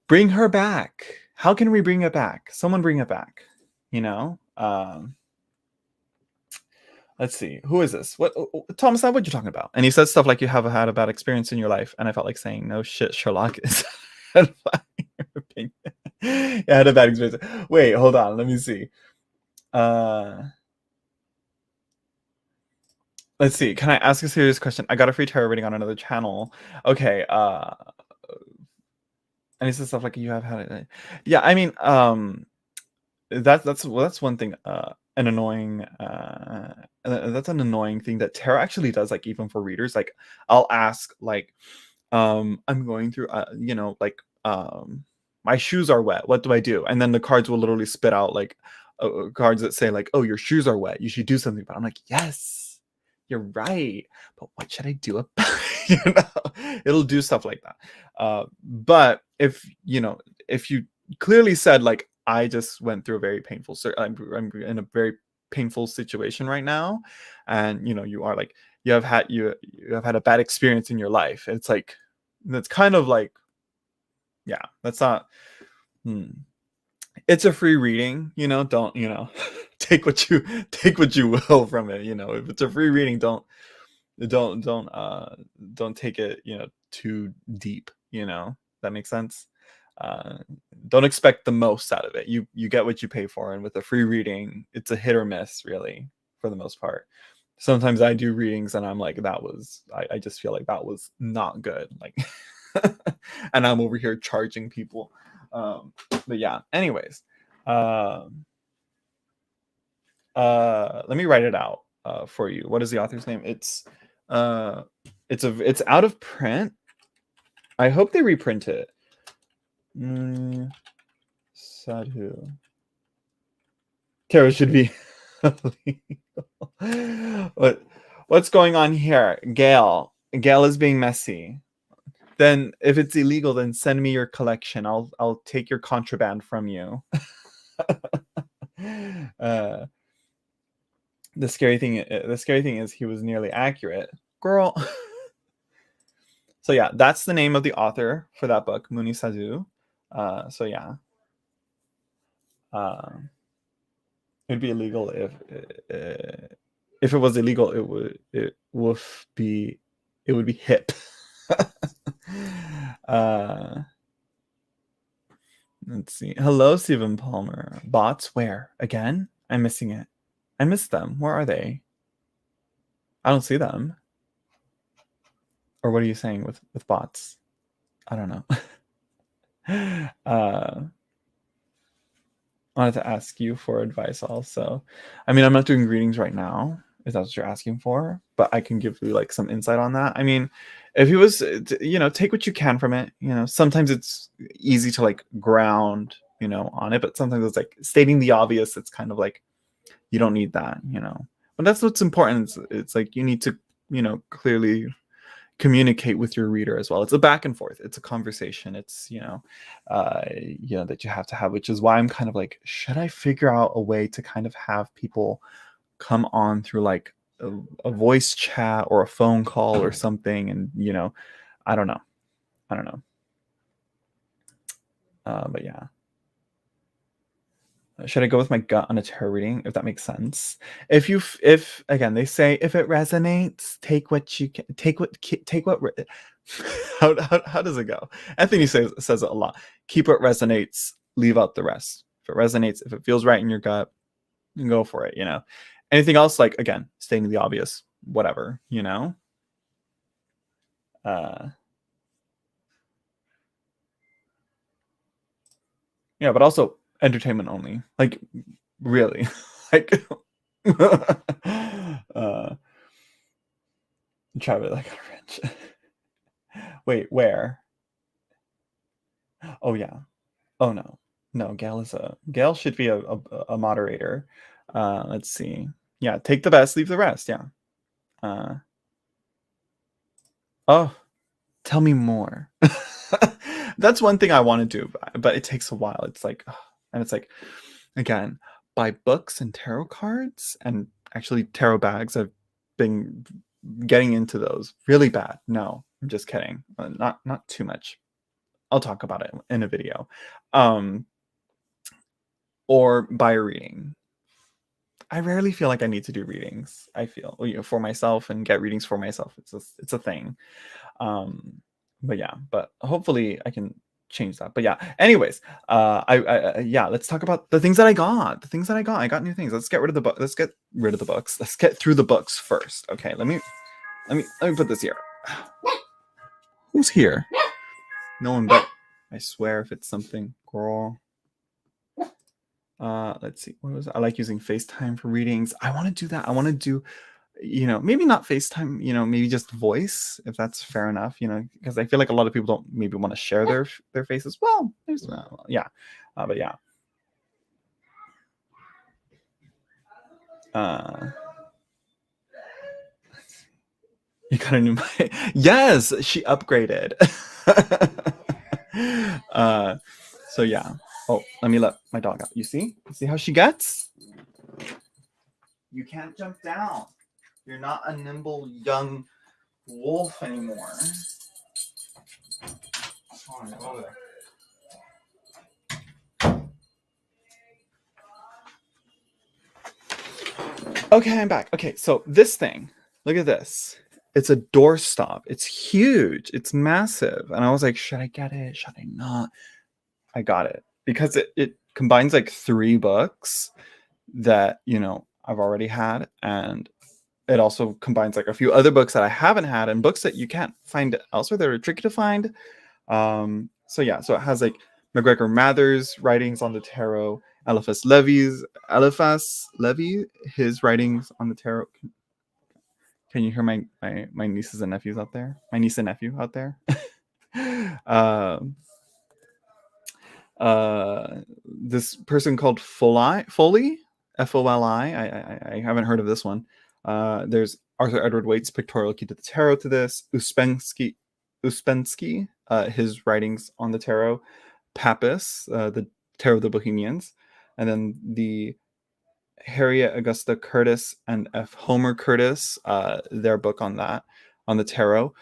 Speaker 1: Bring her back. How can we bring it back? Someone bring it back. You know. Let's see. Who is this? What, Thomas? What you talking about? And he said stuff like, "You have had a bad experience in your life," and I felt like saying, "No shit, Sherlock is." I had a bad experience. Wait, hold on. Let me see. Let's see. Can I ask a serious question? I got a free tarot reading on another channel. Okay. And he says stuff like, "You have had it." Yeah, I mean, that's one thing. An annoying. That's an annoying thing that tarot actually does. Like even for readers, like I'll ask like, I'm going through, you know, like, my shoes are wet. What do I do? And then the cards will literally spit out like cards that say like, "Oh, your shoes are wet. You should do something." But I'm like, yes, you're right. But what should I do about it? You know, it'll do stuff like that. But if you clearly said like, I just went through a very painful, I'm in a very painful situation right now, and you know, you are like, you have had a bad experience in your life. It's like, that's kind of like, yeah, that's not. It's a free reading, you know. Don't, you know, take what you will from it. You know, if it's a free reading, don't take it, you know, too deep. You know, that makes sense. Don't expect the most out of it. You get what you pay for, and with a free reading, it's a hit or miss, really, for the most part. Sometimes I do readings and I'm like, I just feel like that was not good. Like, and I'm over here charging people. But yeah, anyways, let me write it out for you. What is the author's name? It's out of print. I hope they reprint it. Sadhu. Tarot should be what's going on here? Gail is being messy. Then if it's illegal, then send me your collection. I'll take your contraband from you. The scary thing is he was nearly accurate, girl. So yeah, that's the name of the author for that book, Muni Sadhu. So yeah, it'd be illegal if it was illegal. It would be hip. Let's see. Hello, Stephen Palmer. Bots where? Again? I'm missing it. I missed them. Where are they? I don't see them. Or what are you saying with bots? I don't know. I wanted to ask you for advice also. I mean, I'm not doing readings right now, if that's what you're asking for, but I can give you like some insight on that. I mean, if he was, you know, take what you can from it. You know, sometimes it's easy to like ground, you know, on it, but sometimes it's like stating the obvious. It's kind of like, you don't need that, you know. But that's what's important. It's like you need to, you know, clearly communicate with your reader as well. It's a back and forth. It's a conversation. It's, you know, that you have to have, which is why I'm kind of like, should I figure out a way to kind of have people come on through like a voice chat or a phone call or something? And, you know, I don't know. But yeah. Should I go with my gut on a tarot reading, if that makes sense? If again, they say if it resonates, take what you can. Take what. How does it go? Anthony says it a lot. Keep what resonates. Leave out the rest. If it resonates, if it feels right in your gut, go for it. You know. Anything else, like, again, stating the obvious, whatever, you know? Yeah, but also entertainment only. Like, really. Like, try it like a wrench. Wait, where? Oh, yeah. Oh, no. No, Gail should be a moderator. Let's see. Yeah, take the best, leave the rest. Yeah. Oh, tell me more. That's one thing I want to do, but it takes a while. It's like, and it's like, again, buy books and tarot cards and actually tarot bags. I've been getting into those really bad. No, I'm just kidding. Not too much. I'll talk about it in a video. Or buy a reading. I rarely feel like I need to do readings. I feel, you know, for myself and get readings for myself. It's a thing. But yeah, but hopefully I can change that. But yeah, anyways, yeah, let's talk about the things that I got. The things that I got. I got new things. Let's get rid of the book. Let's get rid of the books. Let's get through the books first. Okay, let me put this here. Who's here? No one but, I swear, if it's something, girl. Let's see. What was it? I like using FaceTime for readings. I want to do that. I want to do, you know, maybe not FaceTime, you know, maybe just voice, if that's fair enough, you know, because I feel like a lot of people don't maybe want to share their faces. Well, there's yeah. But yeah. You got a new mic. Yes, she upgraded. So yeah. Oh, let me let my dog out. You see? You see how she gets? You can't jump down. You're not a nimble young wolf anymore. Come on, over there. Okay, I'm back. Okay, so this thing, look at this. It's a doorstop. It's huge. It's massive. And I was like, should I get it? Should I not? I got it because it combines like 3 books that, you know, I've already had, and it also combines like a few other books that I haven't had and books that you can't find elsewhere that are tricky to find. So yeah, so it has like McGregor Mather's writings on the tarot, Eliphas Levy, his writings on the tarot. Can you hear my nieces and nephews out there? My niece and nephew out there. This person called Foley, Foley. I haven't heard of this one. There's Arthur Edward Waite's Pictorial Key to the Tarot to this. Uspensky, his writings on the tarot. Pappas, the Tarot of the Bohemians. And then the Harriet Augusta Curtis and F. Homer Curtis, their book on that, on the tarot.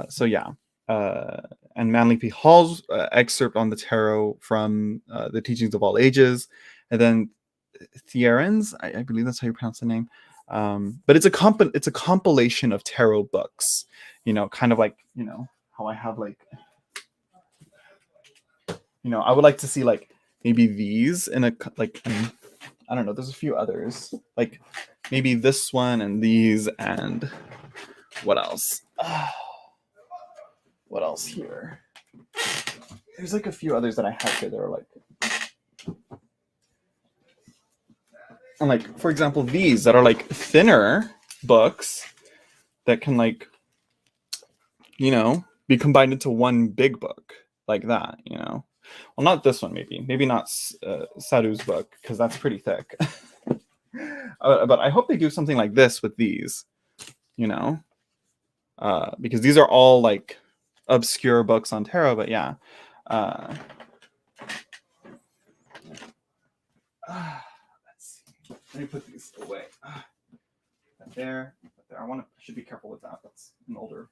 Speaker 1: So yeah. And Manly P. Hall's excerpt on the tarot from the Teachings of All Ages. And then Thierens, I believe that's how you pronounce the name. But it's a compilation of tarot books, you know, kind of like, you know, how I have like, you know, I would like to see like maybe these in a, like, I don't know, there's a few others, like maybe this one and these, and what else? What else here? There's like a few others that I have here that are like, and like, for example, these that are like thinner books that can like, you know, be combined into one big book like that, you know. Well, not this one, maybe not Sadhu's book, because that's pretty thick. But I hope they do something like this with these, you know, because these are all like obscure books on tarot. But yeah, let's see. Let me put these away. There. I should be careful with that. That's an older.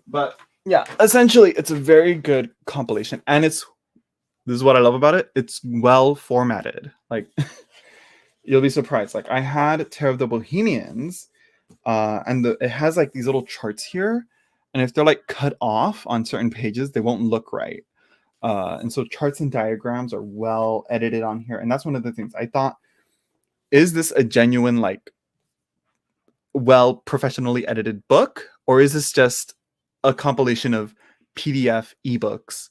Speaker 1: But yeah, essentially, it's a very good compilation, and this is what I love about it. It's well formatted. Like, you'll be surprised. Like, I had Tarot of the Bohemians, and it has like these little charts here, and if they're like cut off on certain pages, they won't look right. And so charts and diagrams are well edited on here, and that's one of the things I thought. is this a genuine, like, well professionally edited book, or is this just a compilation of PDF ebooks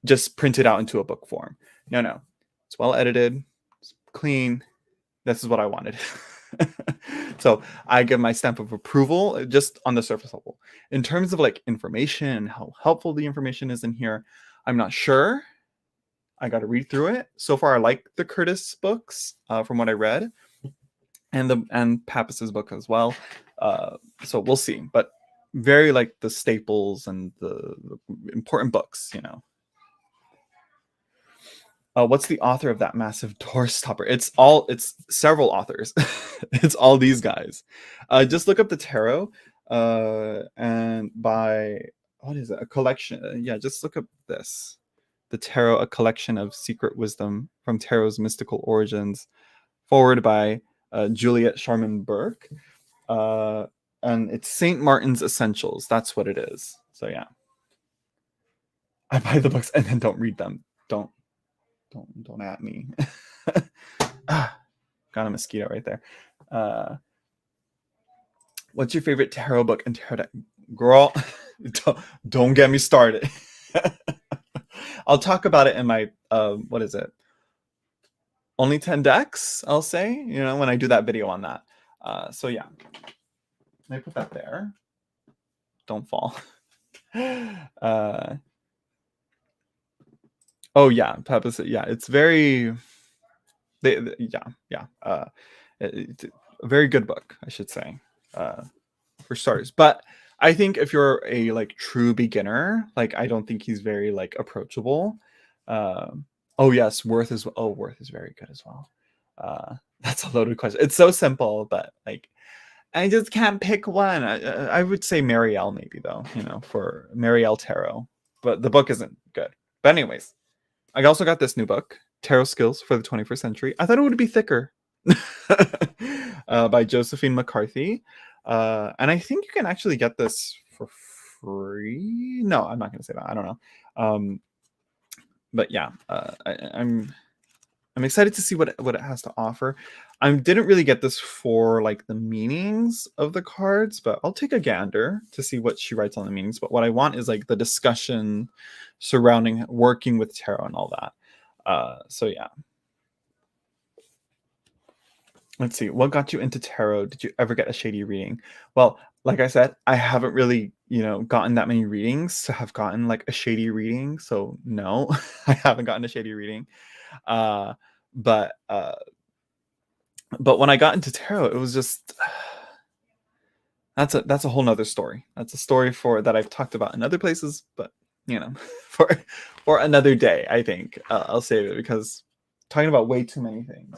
Speaker 1: just printed out into a book form? No, it's well edited, it's clean. This is what I wanted. So I give my stamp of approval just on the surface level. In terms of like information and how helpful the information is in here, I'm not sure. I got to read through it. So far, I like the Curtis books from what I read, and Pappas's book as well. So we'll see. But very like the staples and the important books, you know. What's the author of that massive door stopper? It's several authors. It's all these guys. Just look up the tarot and by, what is it? A collection. Yeah, just look up this. The Tarot, a collection of secret wisdom from Tarot's mystical origins, forward by Juliet Sharman Burke. And it's St. Martin's Essentials. That's what it is. So yeah. I buy the books and then don't read them. Don't at me. Got a mosquito right there. What's your favorite tarot book and tarot deck? Girl, don't get me started. I'll talk about it in my what is it? Only 10 decks, I'll say, you know, when I do that video on that. So yeah. Let me put that there. Don't fall. Oh yeah, Peppa. Yeah, it's very. It's a very good book, I should say, for starters. But I think if you're a like true beginner, like I don't think he's very like approachable. Oh yes, Worth is very good as well. That's a loaded question. It's so simple, but like I just can't pick one. I would say Marielle maybe though, you know, for Marielle Tarot, but the book isn't good. But anyways, I also got this new book, Tarot Skills for the 21st Century. I thought it would be thicker. By Josephine McCarthy. And I think you can actually get this for free. No, I'm not going to say that. I don't know. But yeah, I'm excited to see what it has to offer. I didn't really get this for like the meanings of the cards, but I'll take a gander to see what she writes on the meanings. But what I want is like the discussion surrounding working with tarot and all that. So yeah. Let's see. What got you into tarot? Did you ever get a shady reading? Well, like I said, I haven't really, you know, gotten that many readings to have gotten like a shady reading. So no, I haven't gotten a shady reading. But when I got into tarot, it was just that's a whole nother story. That's a story that I've talked about in other places, but you know, for another day, I think I'll save it because talking about way too many things,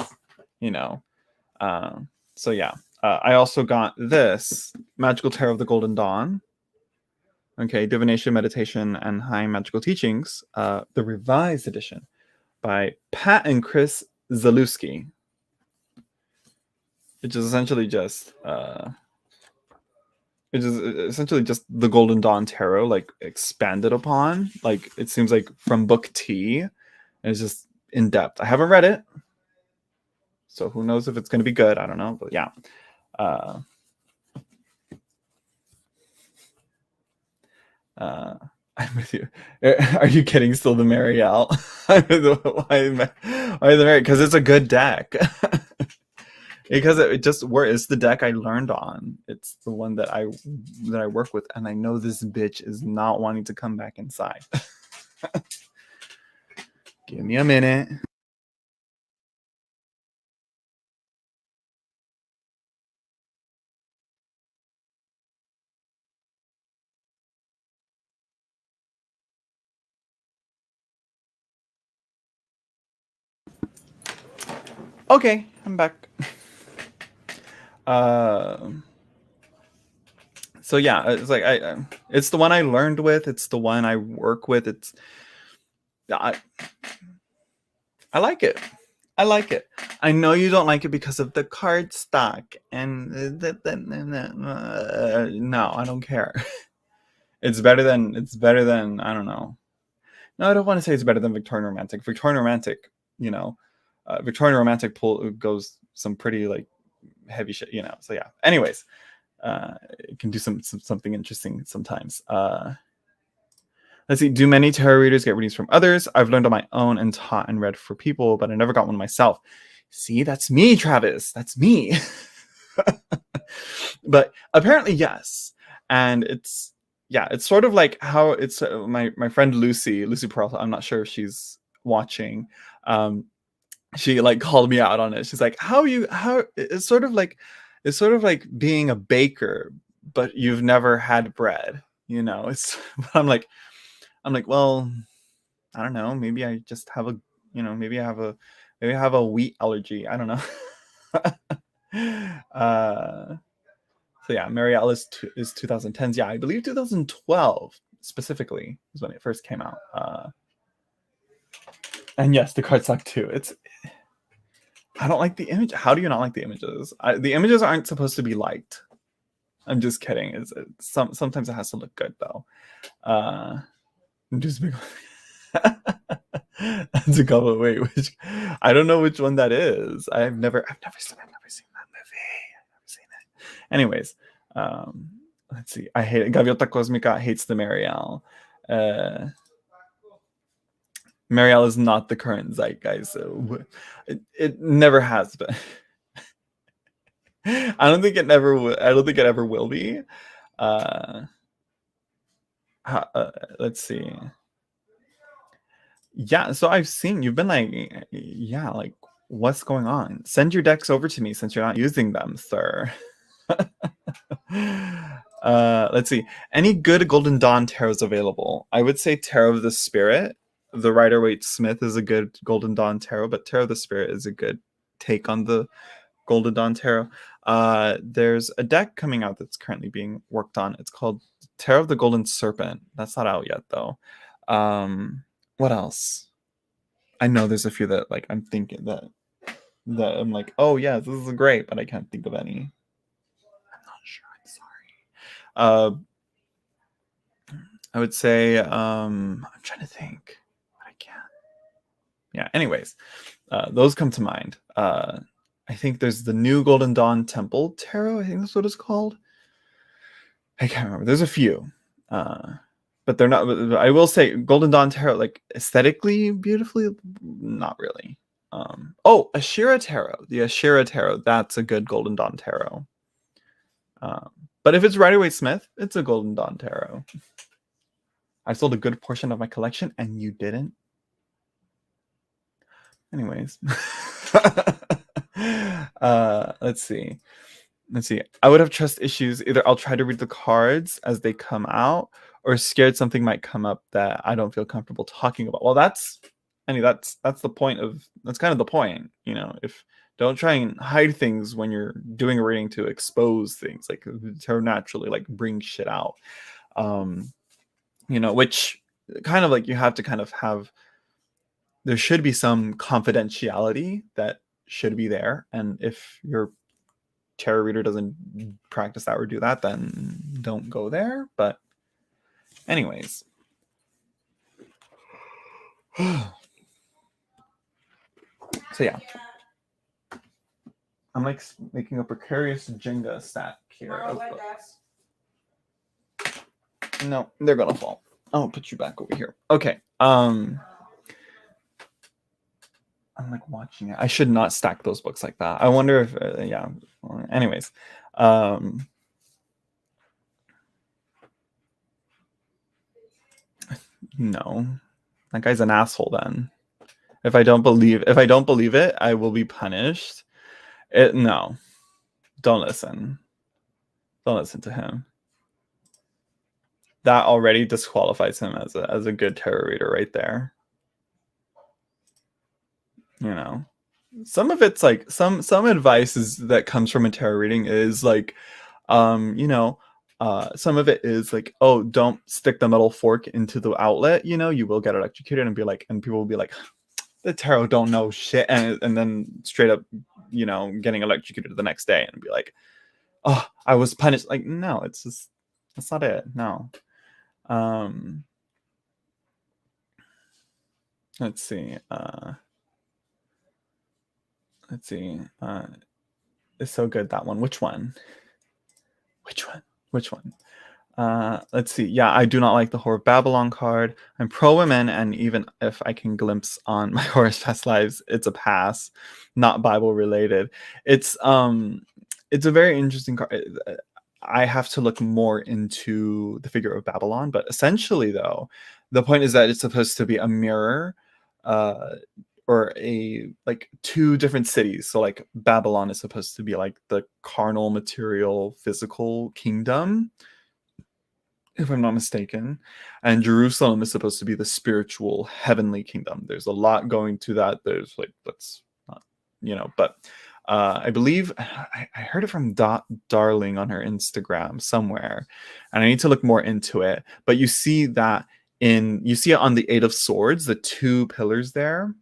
Speaker 1: you know. So yeah, I also got this Magical Tarot of the Golden Dawn. Okay, Divination, Meditation, and High Magical Teachings, the revised edition by Pat and Chris Zalewski, which is essentially just the Golden Dawn Tarot, like expanded upon. Like it seems like from book T, and it's just in depth. I haven't read it, so who knows if it's going to be good? I don't know, but yeah. I'm with you. Are you kidding? Still the Marielle? Why the Marielle? Because it's a good deck. Because it's the deck I learned on. It's the one that I work with, and I know this bitch is not wanting to come back inside. Give me a minute. Okay, I'm back. So yeah, it's like it's the one I learned with. It's the one I work with. I like it. I like it. I know you don't like it because of the card stock, and no, I don't care. It's better than I don't know. No, I don't want to say it's better than Victorian Romantic. Victorian Romantic, you know, Victorian Romantic goes some pretty like heavy shit, you know. So yeah. Anyways, it can do something interesting sometimes. Let's see. Do many tarot readers get readings from others? I've learned on my own and taught and read for people, but I never got one myself. See, that's me, Travis. That's me. But apparently, yes. And it's sort of like how it's my friend Lucy Peralta. I'm not sure if she's watching. She like called me out on it. She's like, how it's sort of like being a baker, but you've never had bread. You know, it's I'm like, well, I don't know. Maybe I just have a, you know, maybe I have a wheat allergy. I don't know. So yeah, Marielle is 2010s. Yeah, I believe 2012 specifically is when it first came out. And yes, the card suck too. I don't like the image. How do you not like the images? The images aren't supposed to be liked. I'm just kidding. Sometimes it has to look good though. Just big. That's a couple. Wait, which I don't know which one that is. I've never seen that movie. I've never seen it. Anyways, let's see. I hate it. Gaviota Cosmica hates the Marielle. Marielle is not the current zeitgeist. So it never has been. I don't think it ever will be. Let's see. Yeah, so I've seen you've been like, yeah, like what's going on? Send your decks over to me since you're not using them, sir. Let's see. Any good Golden Dawn tarots available? I would say Tarot of the Spirit. The Rider-Waite Smith is a good Golden Dawn tarot, but Tarot of the Spirit is a good take on the Golden Dawn tarot. There's a deck coming out that's currently being worked on. It's called Tarot of the Golden Serpent. That's not out yet though. What else? I know there's a few that like I'm thinking that I'm like, oh yeah, this is great, but I can't think of any. I'm not sure. I'm sorry. I would say I'm trying to think, but I can't. Yeah. Anyways, those come to mind. I think there's the new Golden Dawn Temple Tarot. I think that's what it's called. I can't remember. There's a few. But they're not. I will say Golden Dawn Tarot, like aesthetically, beautifully, not really. Ashira Tarot. The Ashira Tarot. That's a good Golden Dawn Tarot. But if it's Rider-Waite Smith, it's a Golden Dawn Tarot. I sold a good portion of my collection, and you didn't. Anyways, let's see. I would have trust issues. Either I'll try to read the cards as they come out, or scared something might come up that I don't feel comfortable talking about. Well, that's the point of, that's kind of the point, you know. If don't try and hide things when you're doing a reading to expose things, like to naturally like bring shit out. You know, which kind of like you have to kind of have, there should be some confidentiality that should be there, and if your tarot reader doesn't practice that or do that, then don't go there. But anyways, so yeah, I'm like making a precarious Jenga stack here of books. No, they're gonna fall. I'll put you back over here. Okay. I'm like watching it. I should not stack those books like that. I wonder if yeah. Anyways, no, that guy's an asshole. Then, if I don't believe it, I will be punished. No, don't listen. Don't listen to him. That already disqualifies him as a good tarot reader right there. You know, some of it's like some advice is that comes from a tarot reading is like, you know, some of it is like, oh, don't stick the metal fork into the outlet. You know, you will get electrocuted, and people will be like, the tarot don't know shit, and then straight up, you know, getting electrocuted the next day and be like, oh, I was punished. Like, no, it's just, that's not it. No. Let's see. let's see. It's so good, that one. Which one? Which one? Let's see. Yeah, I do not like the Whore of Babylon card. I'm pro women, and even if I can glimpse on my Horus past lives, it's a pass. Not Bible related. It's a very interesting card. I have to look more into the figure of Babylon, but essentially, though, the point is that it's supposed to be a mirror, uh, or a like two different cities. So like Babylon is supposed to be like the carnal, material, physical kingdom, if I'm not mistaken. And Jerusalem is supposed to be the spiritual, heavenly kingdom. There's a lot going to that. There's like, let's not, but I believe I heard it from Darling on her Instagram somewhere, and I need to look more into it. But you see that you see it on the Eight of Swords, the two pillars there.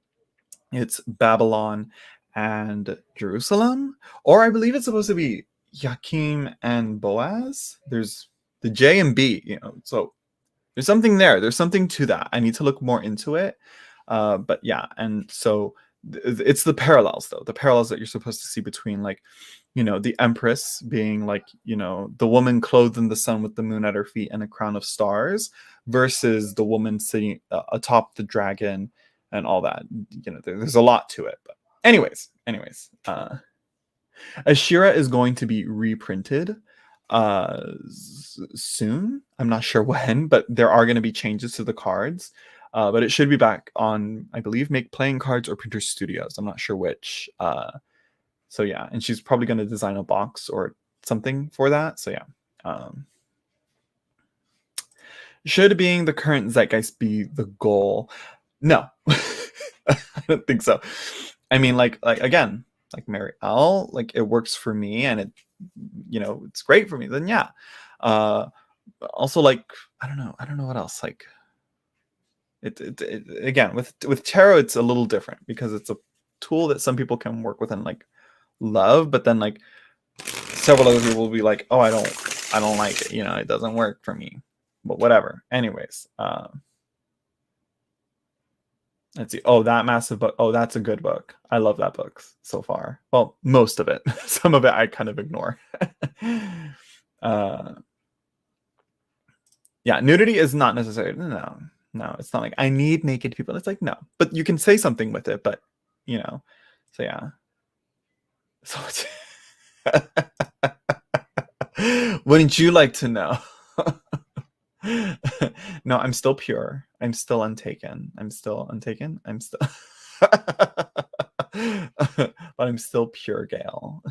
Speaker 1: It's Babylon and Jerusalem, or I believe it's supposed to be Yakim and Boaz. There's the J and B, so there's something there. There's something to that. I need to look more into it. But yeah, and so it's the parallels, though. The parallels that you're supposed to see between, like, the Empress being like, the woman clothed in the sun with the moon at her feet and a crown of stars, versus the woman sitting atop the dragon and all that. There's a lot to it. But anyways, Ashira is going to be reprinted soon. I'm not sure when, but there are going to be changes to the cards. But it should be back on, I believe, Make Playing Cards or Printer Studios. I'm not sure which. So yeah, and she's probably going to design a box or something for that. So yeah. Should being the current zeitgeist be the goal? No. I don't think so. I mean, like again, like Mary L, like it works for me, and it, it's great for me. Then yeah. Also, like, I don't know what else. Like, it again, with tarot, it's a little different because it's a tool that some people can work with and like love, but then like several other people will be like, oh, I don't like it. It doesn't work for me. But whatever. Anyways, let's see. Oh, that massive book. Oh, that's a good book. I love that book so far. Well, most of it. Some of it I kind of ignore. Yeah, nudity is not necessary. No, it's not like I need naked people. It's like, no, but you can say something with it. But so yeah. So wouldn't you like to know? No, I'm still pure. I'm still untaken. I'm still but I'm still pure, Gail.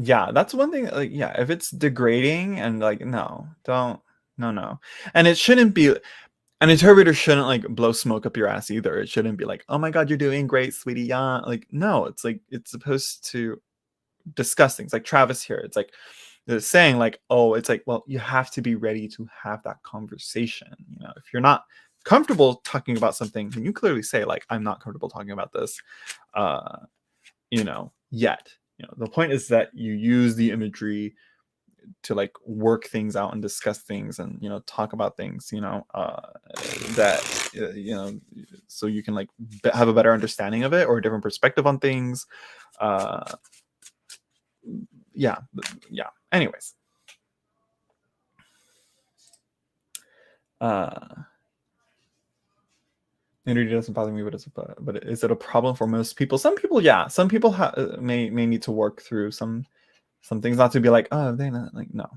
Speaker 1: Yeah, that's one thing. Like, yeah, if it's degrading and like, no, and it shouldn't be. An interpreter shouldn't like blow smoke up your ass either. It shouldn't be like, oh my god, you're doing great, sweetie. Yeah, like, no, it's like it's supposed to discuss things. Like Travis here, it's like they're saying like, oh, it's like, well, you have to be ready to have that conversation. If you're not comfortable talking about something, then you clearly say like, I'm not comfortable talking about this. Yet. The point is that you use the imagery to like work things out and discuss things and talk about things that so you can like have a better understanding of it or a different perspective on things. Yeah Anyways, nudity doesn't bother me, but is it a problem for most people? Some people, yeah. Some people may need to work through some things, not to be like, oh, they're not like, no.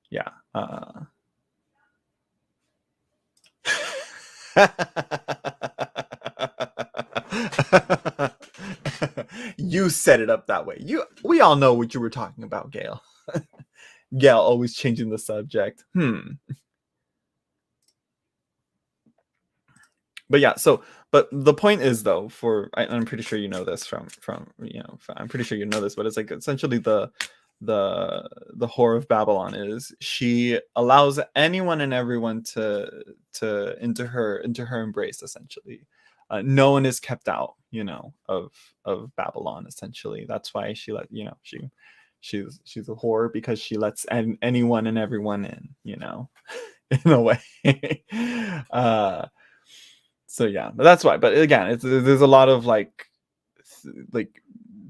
Speaker 1: Yeah. You set it up that way. We all know what you were talking about, Gail. Gail always changing the subject. But yeah, but the point is, though, I'm pretty sure you know this from I'm pretty sure you know this, but it's like essentially the Whore of Babylon is she allows anyone and everyone to into her embrace, essentially. No one is kept out, of Babylon, essentially. That's why she she's a whore because she lets anyone and everyone in, in a way. So yeah, but that's why. But again, there's a lot of like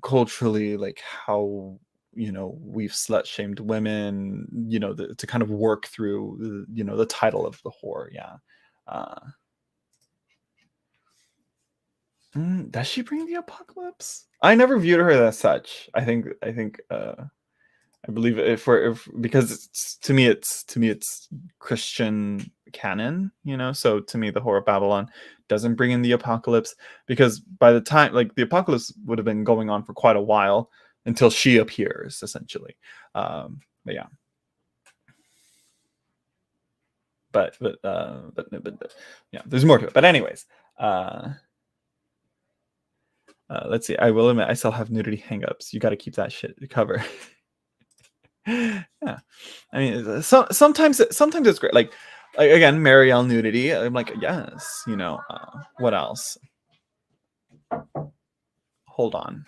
Speaker 1: culturally, like how we've slut shamed women, to kind of work through the title of the whore. Yeah. Does she bring the apocalypse? I never viewed her as such. I believe because to me it's Christian canon, so to me the Whore of Babylon doesn't bring in the apocalypse, because by the time, like, the apocalypse would have been going on for quite a while until she appears, essentially. But yeah. But yeah, there's more to it. But anyways, let's see. I will admit I still have nudity hangups. You got to keep that shit covered. Yeah, I mean, sometimes it's great. Like again, Marielle nudity. I'm like, yes, what else? Hold on.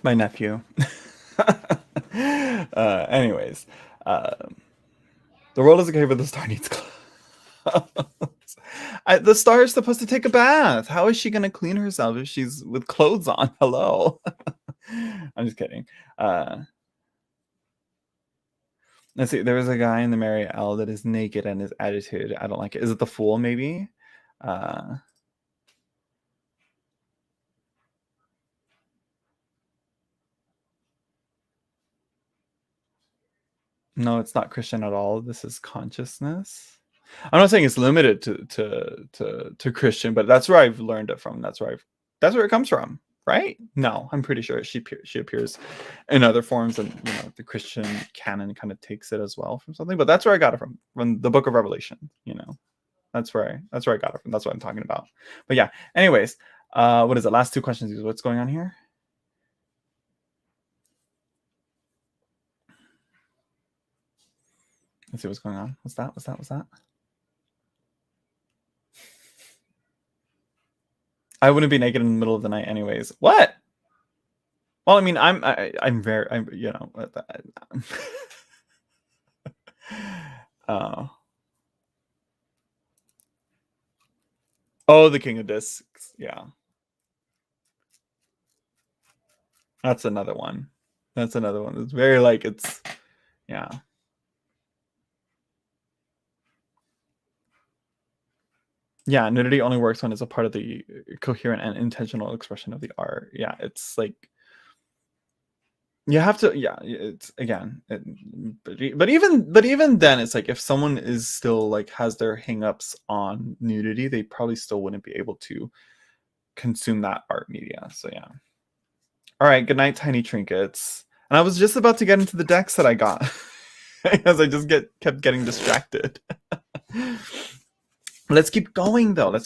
Speaker 1: My nephew. Anyways, the world is okay, but the star needs clothes. The star is supposed to take a bath. How is she going to clean herself if she's with clothes on? Hello. I'm just kidding. Let's see. There was a guy in the Mary L that is naked, and his attitude, I don't like it. Is it the Fool? Maybe. No, it's not Christian at all. This is consciousness. I'm not saying it's limited to Christian, but that's where I've learned it from. That's where it comes from, right? No, I'm pretty sure she appears in other forms, and the Christian canon kind of takes it as well from something. But that's where I got it from the Book of Revelation. That's where I got it from. That's what I'm talking about. But yeah. Anyways, what is it? Last two questions. What's going on here? Let's see what's going on. What's that? I wouldn't be naked in the middle of the night anyways. What? Well, I mean, I'm very, oh, the King of Discs. Yeah. That's another one. It's very yeah. Yeah, nudity only works when it's a part of the coherent and intentional expression of the art. Yeah, it's like you have to. Yeah, it's again. But even then, it's like if someone is still like has their hangups on nudity, they probably still wouldn't be able to consume that art media. So yeah. All right. Good night, tiny trinkets. And I was just about to get into the decks that I got because I just kept getting distracted. Let's keep going, though.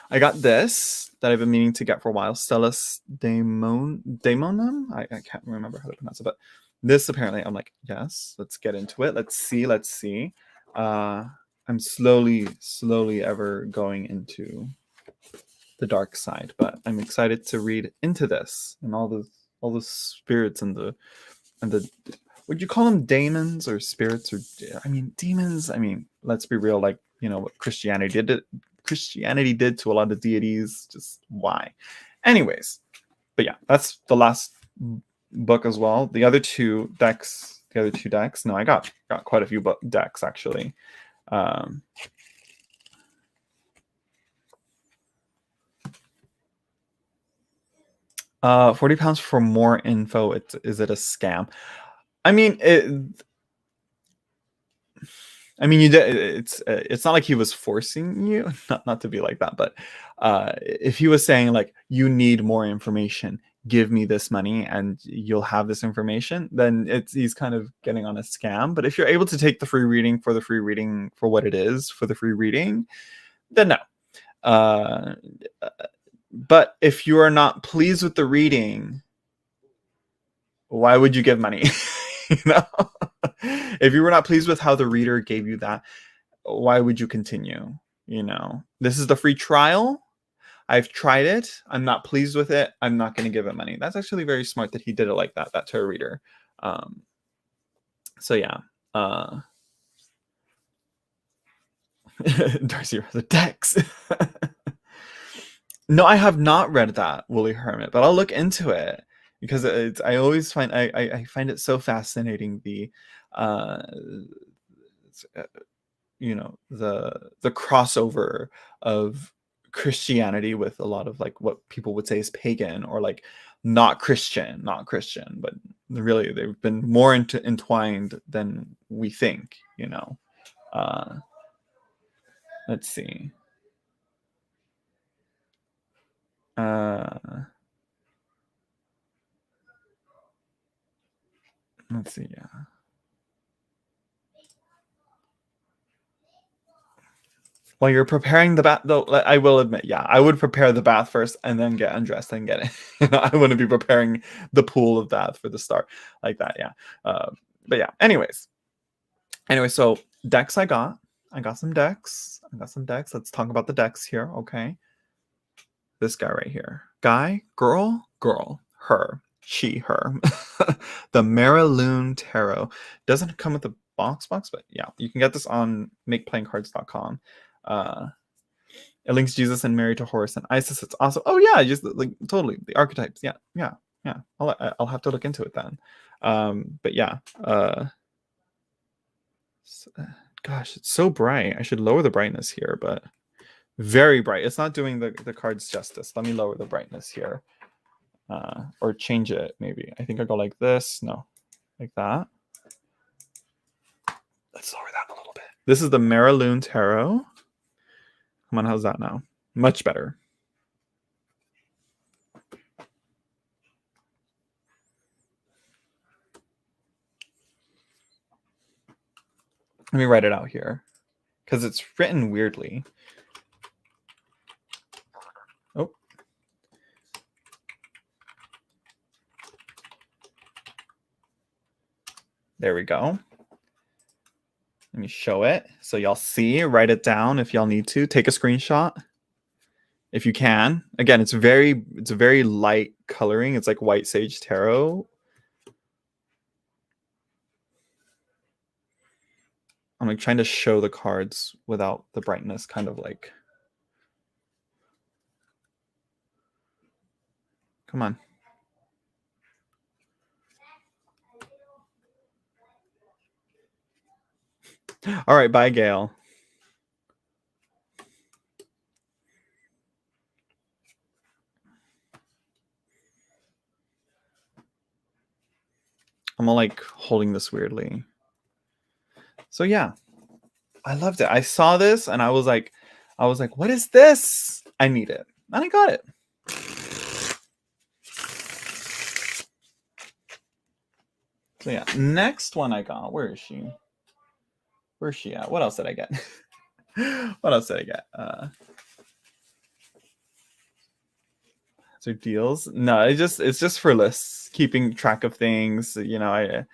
Speaker 1: I got this that I've been meaning to get for a while. Stellus Daemonum? I can't remember how to pronounce it, but this apparently, I'm like, yes, let's get into it. Let's see. I'm slowly ever going into the dark side, but I'm excited to read into this and all the spirits and the would you call them daemons or spirits, or I mean demons? I mean, let's be real, like what Christianity did to a lot of deities. Just why? Anyways, but yeah, that's the last book as well. The other two decks. No, I got quite a few decks actually. 40 pounds for more info. Is it a scam? I mean, you did. It's not like he was forcing you, not to be like that, but if he was saying like you need more information, give me this money and you'll have this information, then he's kind of getting on a scam. But if you're able to take the free reading for what it is, for the free reading, then no. But if you are not pleased with the reading, why would you give money? You know, if you were not pleased with how the reader gave you that, why would you continue? You know, this is the free trial. I've tried it. I'm not pleased with it. I'm not going to give it money. That's actually very smart that he did it like that tarot reader. So yeah. Darcy the decks. No, I have not read that Woolly Hermit, but I'll look into it because I always find I find it so fascinating, the you know, the crossover of Christianity with a lot of like what people would say is pagan, or like not Christian, but really they've been more entwined than we think, you know. Let's see. Let's see, yeah. While you're preparing the bath, though, I will admit, yeah, I would prepare the bath first and then get undressed and get it. You know, I wouldn't be preparing the pool of bath for the start like that, yeah. But yeah, anyways, so decks I got some decks. Let's talk about the decks here, okay? This guy right here. Guy, girl, her, she, her. The Marillum Tarot. Doesn't come with a box, but yeah, you can get this on makeplayingcards.com. It links Jesus and Mary to Horus and Isis. It's awesome. Oh yeah, just like totally the archetypes. Yeah. I'll have to look into it then. But yeah. Gosh, it's so bright. I should lower the brightness here, but very bright. It's not doing the cards justice. Let me lower the brightness here, or change it maybe. I think I go like this. No, like that. Let's lower that a little bit. This is the Marillum Tarot. Come on, how's that now? Much better. Let me write it out here because it's written weirdly. Oh. There we go. Let me show it so y'all see. Write it down if y'all need to. Take a screenshot if you can. Again, it's a very light coloring. It's like White Sage Tarot. I'm like trying to show the cards without the brightness, kind of like. Come on. All right, bye, Gail. I'm all like holding this weirdly. So yeah, I loved it. I saw this and I was like, what is this? I need it. And I got it. So yeah, next one I got. Where is she? Where's she at? What else did I get? What else did I get? So deals? No, it's just for lists, keeping track of things. You know, I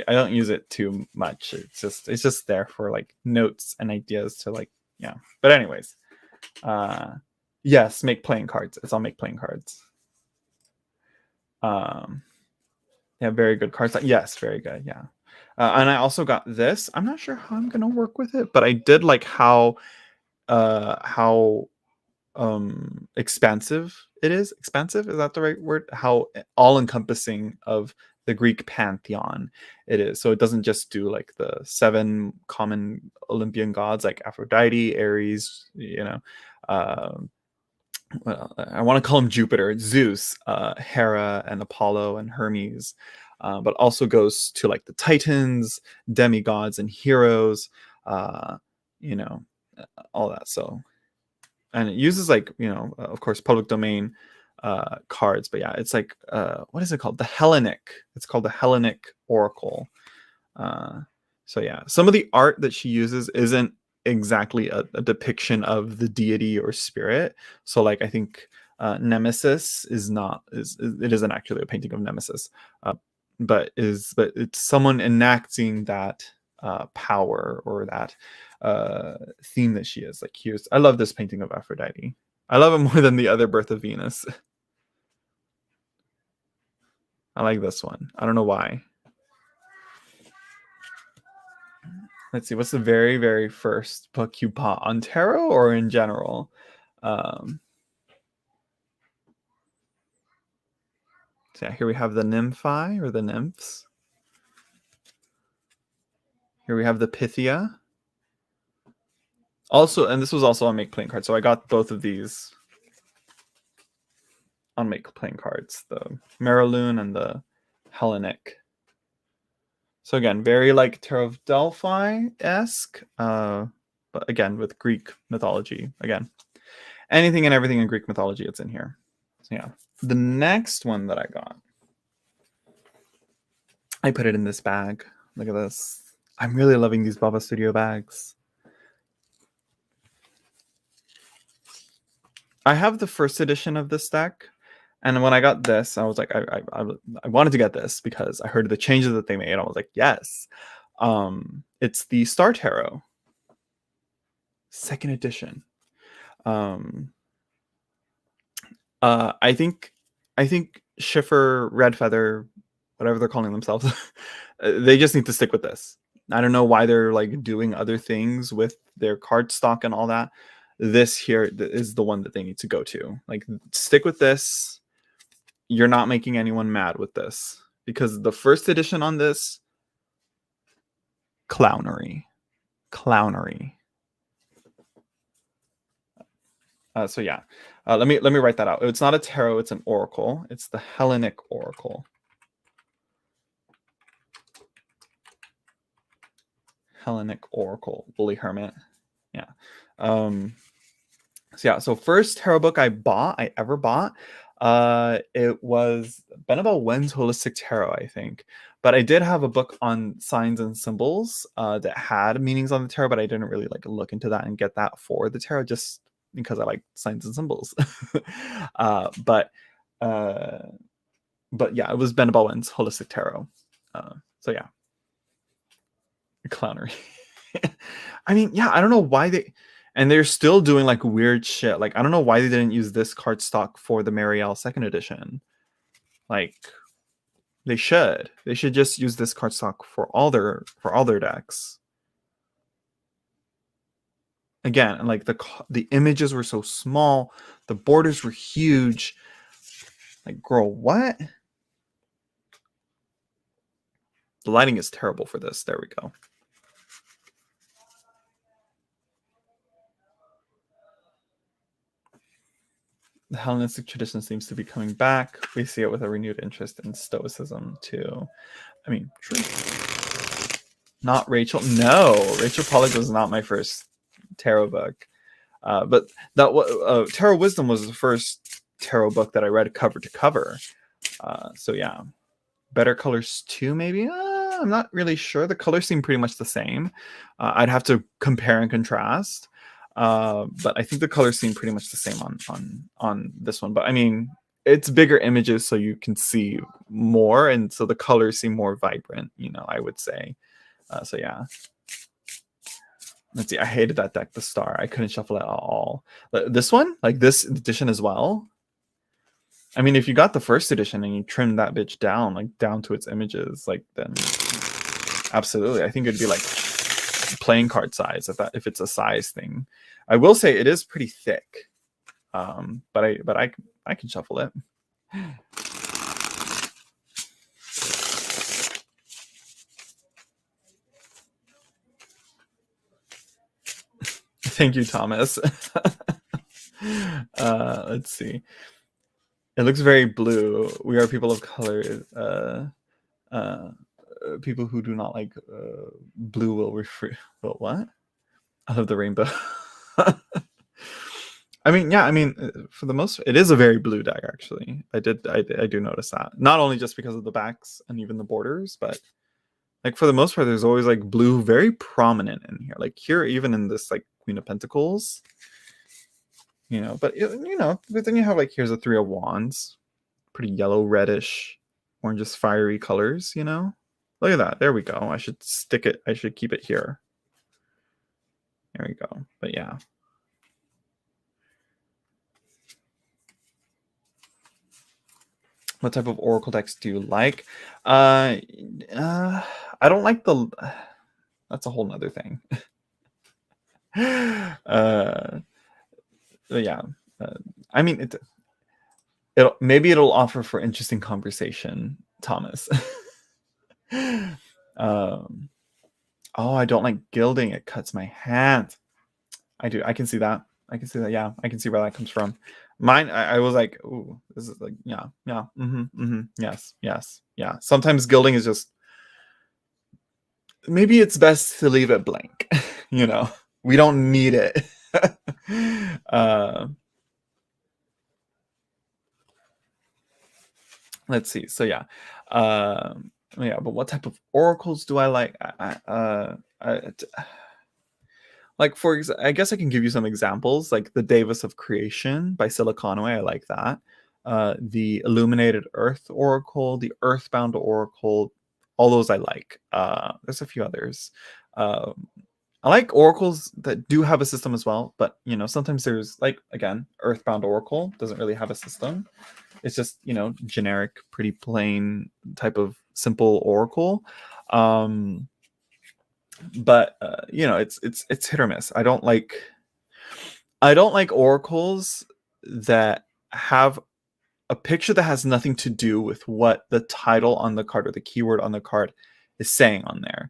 Speaker 1: don't use it too much. It's just there for like notes and ideas to like, yeah. But anyways, yes, make playing cards. It's all make playing cards. Yeah, very good cards. Yes, very good. Yeah. And I also got this. I'm not sure how I'm gonna work with it, but I did like how expansive it is. Expansive, is that the right word? How all encompassing of the Greek pantheon it is. So it doesn't just do like the 7 common Olympian gods like Aphrodite, Ares, you know, well, I want to call him Jupiter, Zeus, Hera, and Apollo, and Hermes, but also goes to like the Titans, demigods, and heroes, you know, all that. So, and it uses like, you know, of course, public domain cards. But yeah, it's like what is it called? The Hellenic. It's called the Hellenic Oracle. So yeah, some of the art that she uses isn't exactly a depiction of the deity or spirit. So like I think Nemesis is not it isn't actually a painting of Nemesis, but it's someone enacting that power or that theme that she is. Like here's I love this painting of Aphrodite. I love it more than the other Birth of Venus. I like this one. I don't know why. Let's see, what's the very, very first book you bought on tarot or in general? So yeah, here we have the Nymphi or the Nymphs. Here we have the Pythia. Also, and this was also on Make Playing Cards, so I got both of these on Make Playing Cards, the Marillum and the Hellenic. So again, very like Tarot of Delphi-esque, but again, with Greek mythology. Again, anything and everything in Greek mythology, it's in here. So yeah. The next one that I got, I put it in this bag. Look at this. I'm really loving these Baba Studio bags. I have the first edition of this deck. And when I got this, I was like, I wanted to get this because I heard the changes that they made. I was like, yes. It's the Star Tarot, second edition. I think Schiffer, Red Feather, whatever they're calling themselves, they just need to stick with this. I don't know why they're like doing other things with their card stock and all that. This here is the one that they need to go to. Like, stick with this. You're not making anyone mad with this, because the first edition on this, clownery. So yeah, let me write that out. It's not a tarot, it's an oracle. It's the Hellenic Oracle. Hellenic Oracle, Woolly Hermit. Yeah. So yeah, so first tarot book I ever bought, it was Benabel Wen's Holistic Tarot, I think. But I did have a book on signs and symbols that had meanings on the tarot, but I didn't really like look into that and get that for the tarot, just because I like signs and symbols. But yeah, it was Benabel Wen's Holistic Tarot. So yeah, clownery. I mean, yeah, I don't know why they're still doing like weird shit. Like, I don't know why they didn't use this card stock for the Marielle second edition. Like, they should just use this card stock for all their decks. Again, and like the images were so small, the borders were huge. Like, girl, what? The lighting is terrible for this. There we go. The Hellenistic tradition seems to be coming back. We see it with a renewed interest in Stoicism too. I mean, true. Not Rachel. No, Rachel Pollack was not my first tarot book. But that Tarot Wisdom was the first tarot book that I read cover to cover. So yeah, Better Colors 2 maybe. I'm not really sure. The colors seem pretty much the same. I'd have to compare and contrast. But I think the colors seem pretty much the same on this one. But I mean, it's bigger images, so you can see more, and so the colors seem more vibrant, I would say. So yeah. Let's see. I hated that deck, the Star. I couldn't shuffle it at all. This one, like this edition as well. I mean, if you got the first edition and you trimmed that bitch down, like down to its images, like then absolutely, I think it'd be like playing card size if it's a size thing. I will say it is pretty thick, but I can shuffle it. Thank you, Thomas. Let's see. It looks very blue. We are people of color. People who do not like blue will refer. But what? I love the rainbow. I mean, yeah, I mean, for the most, it is a very blue deck, actually. I do notice that. Not only just because of the backs and even the borders, but like for the most part, there's always like blue very prominent in here. Like here, even in this like Queen of Pentacles, you know, but but then you have like, here's a Three of Wands, pretty yellow, reddish, oranges, fiery colors, you know? Look at that. There we go. I should stick it. I should keep it here. There we go. But yeah. What type of oracle decks do you like? I don't like the. That's a whole nother thing. Yeah. I mean, it'll offer for interesting conversation, Thomas. Oh, I don't like gilding. It cuts my hand. I do. I can see that. I can see that. Yeah, I can see where that comes from. Mine, I was like, ooh, this is like, yeah, yes, yeah. Sometimes gilding is just, maybe it's best to leave it blank. You know, we don't need it. Let's see. So yeah, yeah. But what type of oracles do I like? Like I guess I can give you some examples, like the Davis of Creation by Siliconway. I like that. The Illuminated Earth Oracle, the Earthbound Oracle, all those I like. There's a few others. I like oracles that do have a system as well, but sometimes there's like, again, Earthbound Oracle doesn't really have a system. It's just generic, pretty plain type of simple oracle. But it's hit or miss. I don't like oracles that have a picture that has nothing to do with what the title on the card or the keyword on the card is saying on there.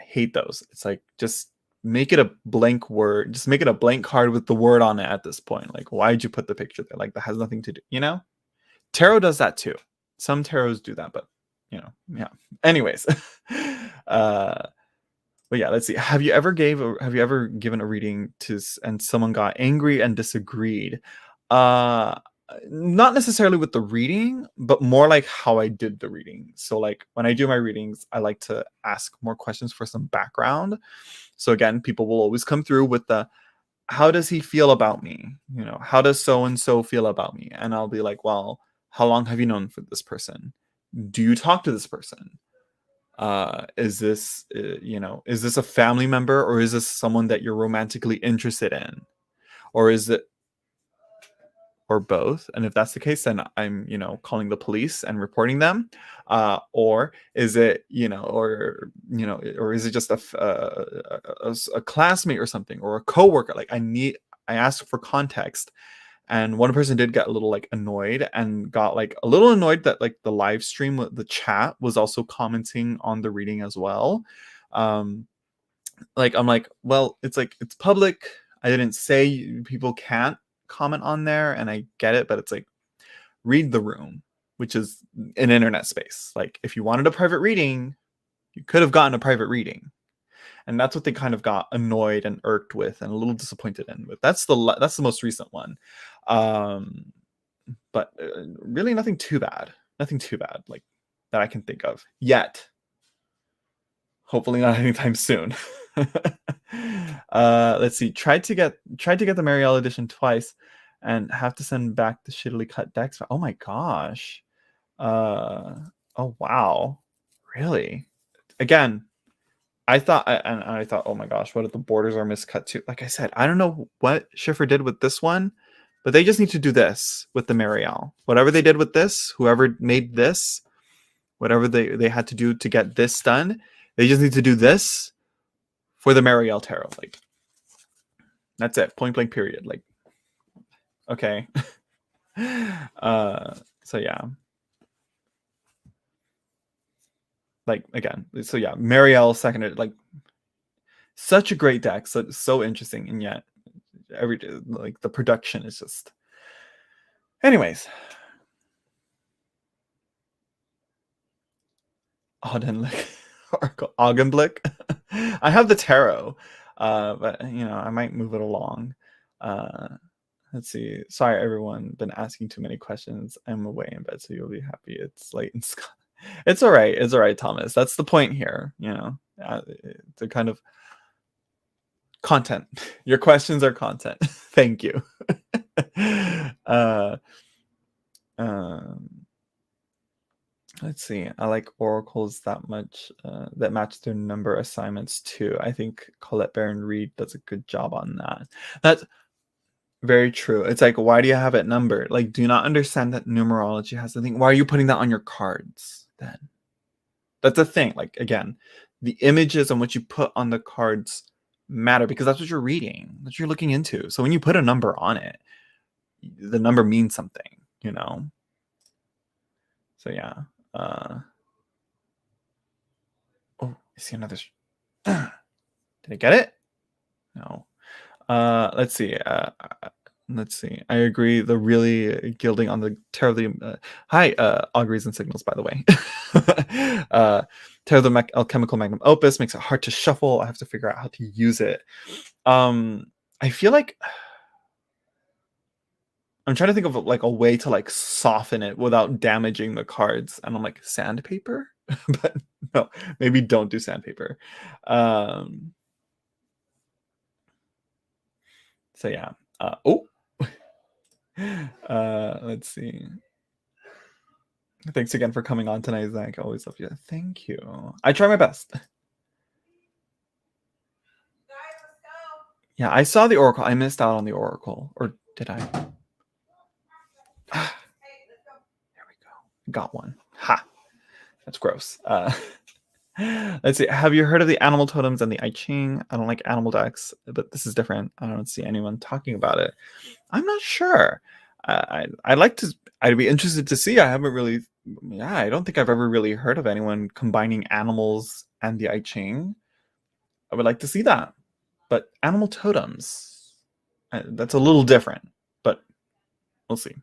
Speaker 1: I hate those. It's like, just make it a blank word. Just make it a blank card with the word on it at this point. Like, why'd you put the picture there? Like, that has nothing to do, Tarot does that too. Some tarots do that, but yeah. Anyways, but yeah, let's see. Have you ever given a reading and someone got angry and disagreed? Not necessarily with the reading, but more like how I did the reading. So like when I do my readings, I like to ask more questions for some background. So again, people will always come through with the, how does he feel about me? How does so and so feel about me? And I'll be like, well, how long have you known for this person? Do you talk to this person? Is this a family member, or is this someone that you're romantically interested in, or is it, or both? And if that's the case, then I'm calling the police and reporting them. Or is it or is it just a classmate or something, or a coworker? Like, I asked for context. And one person did get a little like annoyed, and got like a little annoyed that like the live stream, the chat was also commenting on the reading as well. Like, I'm like, well, it's like, it's public. I didn't say people can't comment on there, and I get it, but it's like, read the room, which is an internet space. Like, if you wanted a private reading, you could have gotten a private reading. And that's what they kind of got annoyed and irked with, and a little disappointed in with. That's the most recent one. But really nothing too bad. Nothing too bad, like, that I can think of yet. Hopefully not anytime soon. Let's see. Tried to get the Marielle edition twice, and have to send back the shittily cut decks. Oh my gosh. Oh wow. Really? Again, I thought, oh my gosh, what if the borders are miscut too? Like I said, I don't know what Schiffer did with this one, but they just need to do this with the Marielle. Whatever they did with this, whoever made this, whatever they had to do to get this done, they just need to do this for the Marielle Tarot. Like, that's it. Point blank period. Like, okay. So yeah. Like, again, so yeah, Marielle seconded, like, such a great deck, so interesting, and yet like the production is just, anyways. Augenblick. I have the tarot, but I might move it along. Let's see. Sorry, everyone. Been asking too many questions. I'm away in bed, so you'll be happy. It's late in Scotland. It's all right. It's all right, Thomas. That's the point here. You know, the kind of content. Your questions are content. Thank you. Um, let's see. I like oracles that much that match their number assignments too. I think Colette Baron Reed does a good job on that. That's very true. It's like, why do you have it numbered? Like, do you not understand that numerology has the thing? Why are you putting that on your cards then? That's a thing. Like, again, the images on what you put on the cards matter because that's what you're reading, that's what you're looking into. So when you put a number on it, the number means something, you know? So yeah. Oh, I see another. Did I get it? No. Let's see. Let's see. I agree. The really gilding on the terribly hi auguries and signals, by the way. Tarot the alchemical magnum opus makes it hard to shuffle. I have to figure out how to use it. I feel like I'm trying to think of like a way to like soften it without damaging the cards, and I'm like, sandpaper. But no, maybe don't do sandpaper. So yeah. Let's see. Thanks again for coming on tonight, Zach. I always love you. Thank you. I try my best. Yeah, I saw the oracle. I missed out on the oracle. Or did I? There we go. Got one. Ha. That's gross. Let's see. Have you heard of the animal totems and the I Ching? I don't like animal decks, but this is different. I don't see anyone talking about it. I'm not sure. I'd like to. I'd be interested to see. I haven't really. Yeah, I don't think I've ever really heard of anyone combining animals and the I Ching. I would like to see that. But animal totems, that's a little different. But we'll see.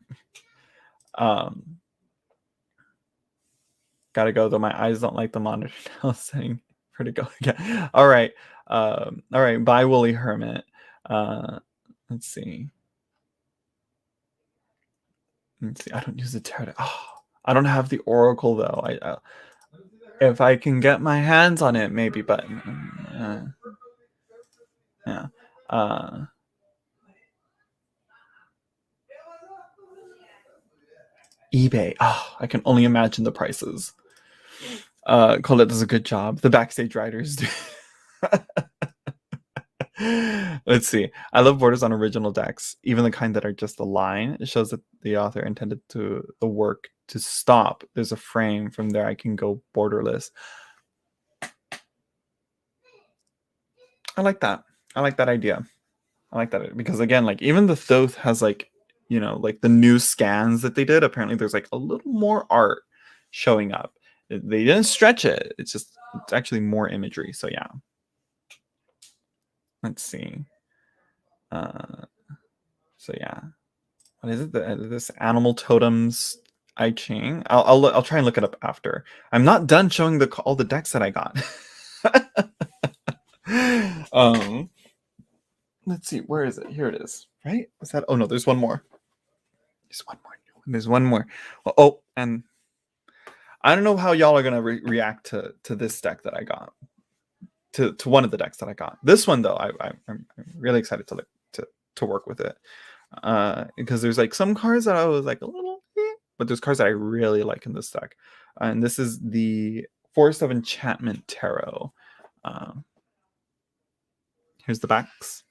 Speaker 1: Gotta go though. My eyes don't like the monitor now. Saying where to go. Yeah. All right. All right. Bye, Woolly Hermit. Let's see. Let's see. I don't use the tarot. Oh, I don't have the oracle though. If I can get my hands on it, maybe. But yeah. eBay. Oh, I can only imagine the prices. Colette does a good job. The backstage writers do. Let's see. I love borders on original decks, even the kind that are just a line. It shows that the author intended the work to stop. There's a frame. From there I can go borderless. I like that. I like that idea. I like that because again, like even the Thoth has like, you know, like the new scans that they did. Apparently, there's like a little more art showing up. They didn't stretch it. It's actually more imagery. So yeah. Let's see. So yeah. What is it? This animal totems I Ching. I'll try and look it up after. I'm not done showing all the decks that I got. Let's see. Where is it? Here it is. Right? Was that? Oh no, there's one more. There's one more. Oh, and I don't know how y'all are gonna react to this deck that I got. To one of the decks that I got. This one though, I'm really excited to work with it. Because there's like some cards that I was like a little, but there's cards that I really like in this deck. And this is the Forest of Enchantment Tarot. Here's the backs.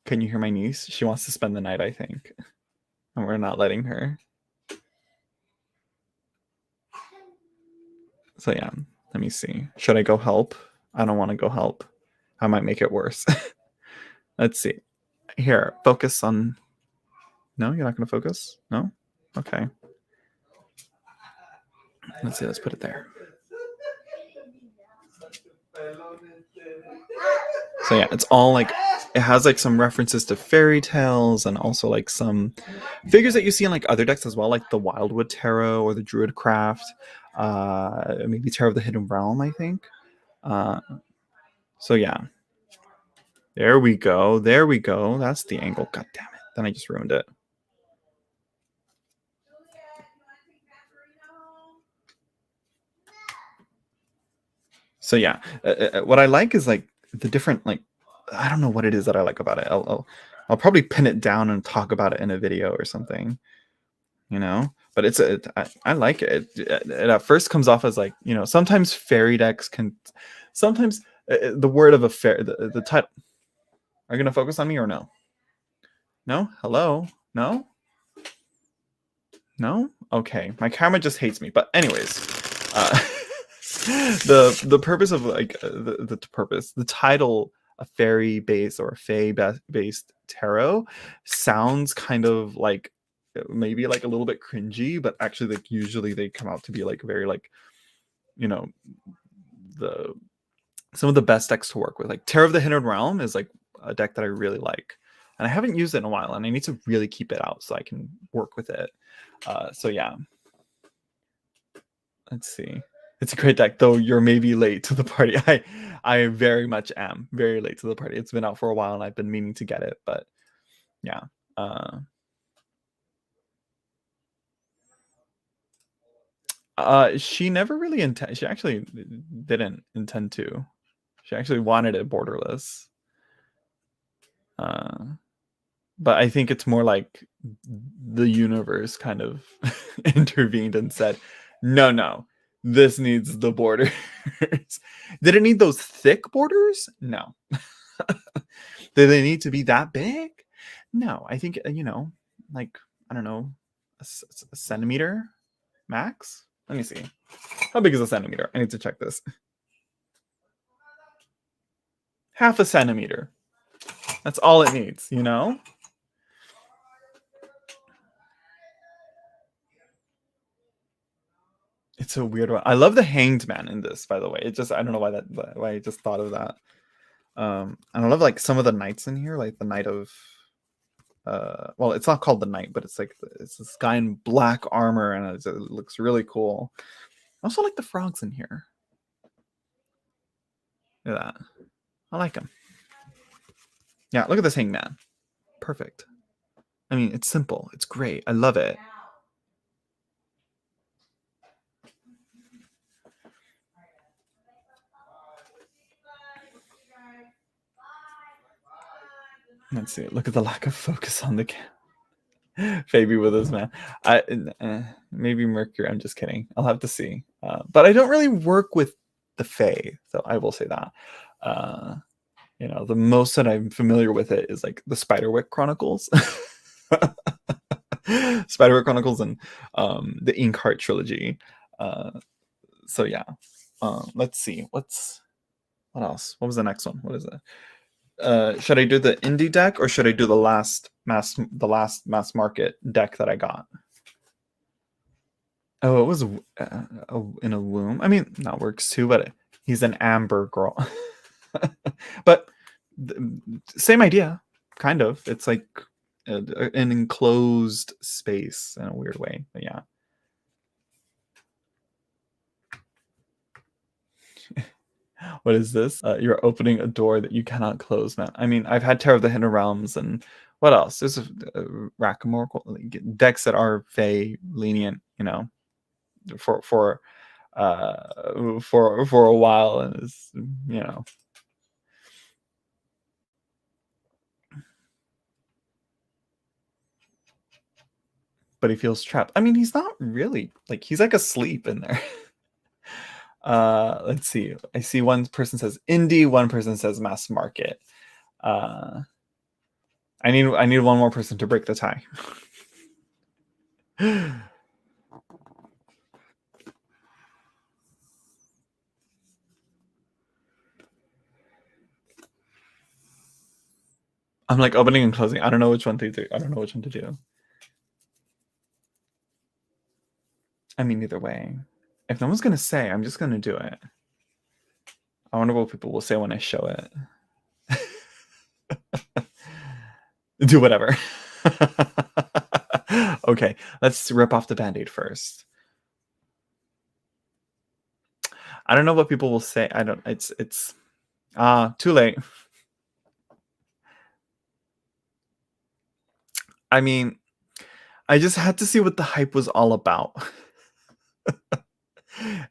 Speaker 1: Can you hear my niece? She wants to spend the night, I think. And we're not letting her. So yeah, let me see. Should I go help? I don't want to go help. I might make it worse. Let's see. Here, focus on... No, you're not going to focus? No? Okay. Let's see, let's put it there. So yeah, it's all like, it has like some references to fairy tales and also like some figures that you see in like other decks as well, like the Wildwood Tarot or the Druid Craft, maybe Tarot of the Hidden Realm, I think. So yeah, There we go. There we go. That's the angle. God damn it. Then I just ruined it. So yeah, what I like is like the different, like, I don't know what it is that I like about it. I'll probably pin it down and talk about it in a video or something, you know. But I like it. It at first comes off as like, you know, sometimes fairy decks can, sometimes the word of a fair, the title. Are you gonna focus on me or no? No? Hello? No? No? Okay. My camera just hates me. But anyways, uh, the purpose of like the title, a fairy based or a fae based tarot, sounds kind of like maybe like a little bit cringy, but actually like usually they come out to be like very like, you know, the some of the best decks to work with. Like Tarot of the Hidden Realm is like a deck that I really like, and I haven't used it in a while, and I need to really keep it out so I can work with it. So yeah, let's see. It's a great deck, though you're maybe late to the party. I very much am very late to the party. It's been out for a while, and I've been meaning to get it, but yeah. She never really she actually didn't intend to. She actually wanted it borderless. But I think it's more like the universe kind of intervened and said, no, this needs the borders. Did it need those thick borders? No. Do they need to be that big? No. I think, you know, like, I don't know, a centimeter max? Let me see. How big is a centimeter? I need to check this. Half a centimeter. That's all it needs, you know? It's a weird one. I love the Hanged Man in this, by the way. It just, I don't know why I just thought of that. And I love like some of the knights in here, like the Knight of well, it's not called the Knight, but it's like it's this guy in black armor, and it looks really cool. I also like the frogs in here. Look at that. I like him. Yeah, look at this Hanged Man. Perfect. I mean, it's simple. It's great. I love it. Let's see. Look at the lack of focus on the Fabi with us, man. Maybe Mercury. I'm just kidding. I'll have to see. But I don't really work with the Fae, so I will say that. You know, the most that I'm familiar with it is like the Spiderwick Chronicles, Spiderwick Chronicles, and the Inkheart trilogy. So yeah. Let's see. What else? What was the next one? What is it? Should I do the indie deck or should I do the last mass market deck that I got? Oh, it was in a womb. I mean, that works too, but he's an amber girl. But same idea, kind of. It's like an enclosed space in a weird way. But yeah. What is this? You're opening a door that you cannot close, man. I mean, I've had Tarot of the Hidden Realms, and what else? There's a Rack-a-Moracle decks that are Fae lenient, you know, for a while, and it's, you know. But he feels trapped. I mean, he's not really, like, he's like asleep in there. Let's see. I see one person says indie, one person says mass market. I need one more person to break the tie. I'm like opening and closing. I don't know which one to do. I don't know which one to do. I mean, either way, if no one's gonna say, I'm just gonna do it. I wonder what people will say when I show it. Do whatever. Okay, let's rip off the band-aid first. I don't know what people will say. I don't. It's too late. I mean, I just had to see what the hype was all about.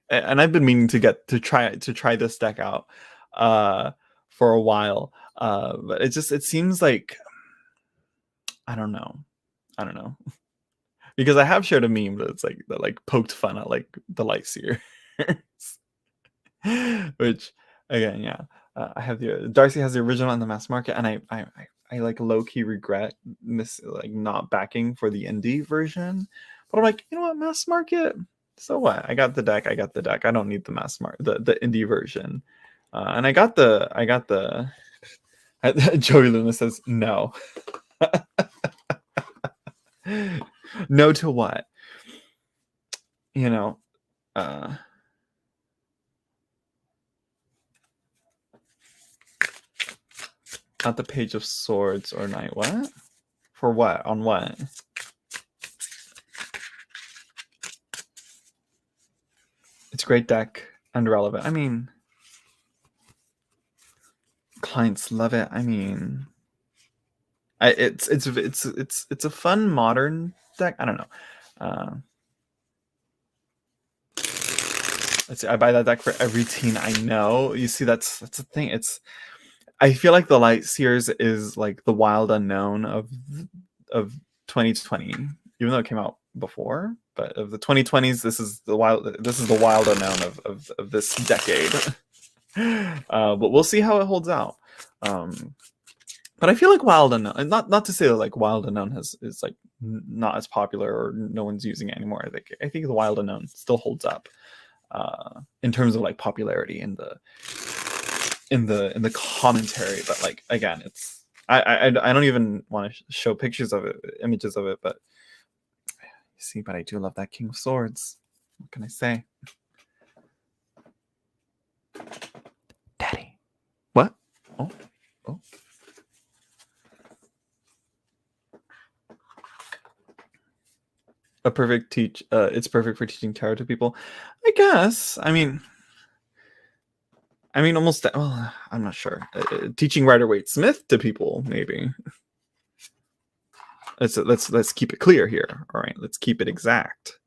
Speaker 1: And I've been meaning to try this deck out uh for a while. But it seems like I don't know. I don't know. Because I have shared a meme that's like that like poked fun at like the light seers. Which again, yeah. I have the Darcy has the original on the mass market, and I like low key regret not backing for the indie version. But I'm like, you know what, mass market. So what? I got the deck. I got the deck. I don't need the mass market, the indie version. And I got the. Joey Luna says no. No to what? You know. Not the Page of Swords or Knight. What? For what? On what? It's a great deck and relevant. I mean, clients love it. I mean, it's a fun modern deck. I don't know. Let's see, I buy that deck for every teen I know. You see, that's the thing. I feel like the Light Seers is like the wild unknown of 2020, even though it came out before. But of the 2020s, this is the wild unknown of this decade. But we'll see how it holds out. But I feel like Wild Unknown, not to say that like Wild Unknown is like not as popular or no one's using it anymore. I think the Wild Unknown still holds up in terms of like popularity in the commentary. But like again, it's I don't even want to show pictures of it, images of it. But you see, but I do love that King of Swords. What can I say? Daddy. What? Oh. It's perfect for teaching tarot to people. I guess. I mean almost, well, I'm not sure. Teaching Rider-Waite-Smith to people, maybe. Let's keep it clear here. All right, let's keep it exact.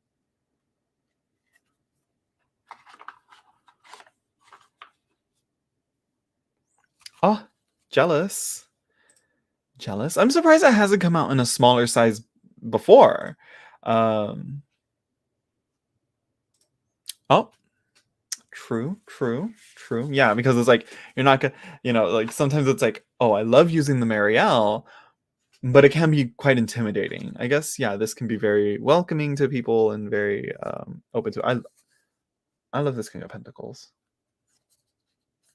Speaker 1: Oh, jealous. I'm surprised it hasn't come out in a smaller size before. Oh, true. Yeah, because it's like you're not gonna, like sometimes it's like, oh, I love using the Marielle, but it can be quite intimidating. I guess, yeah, this can be very welcoming to people and very open to. I love this King of Pentacles.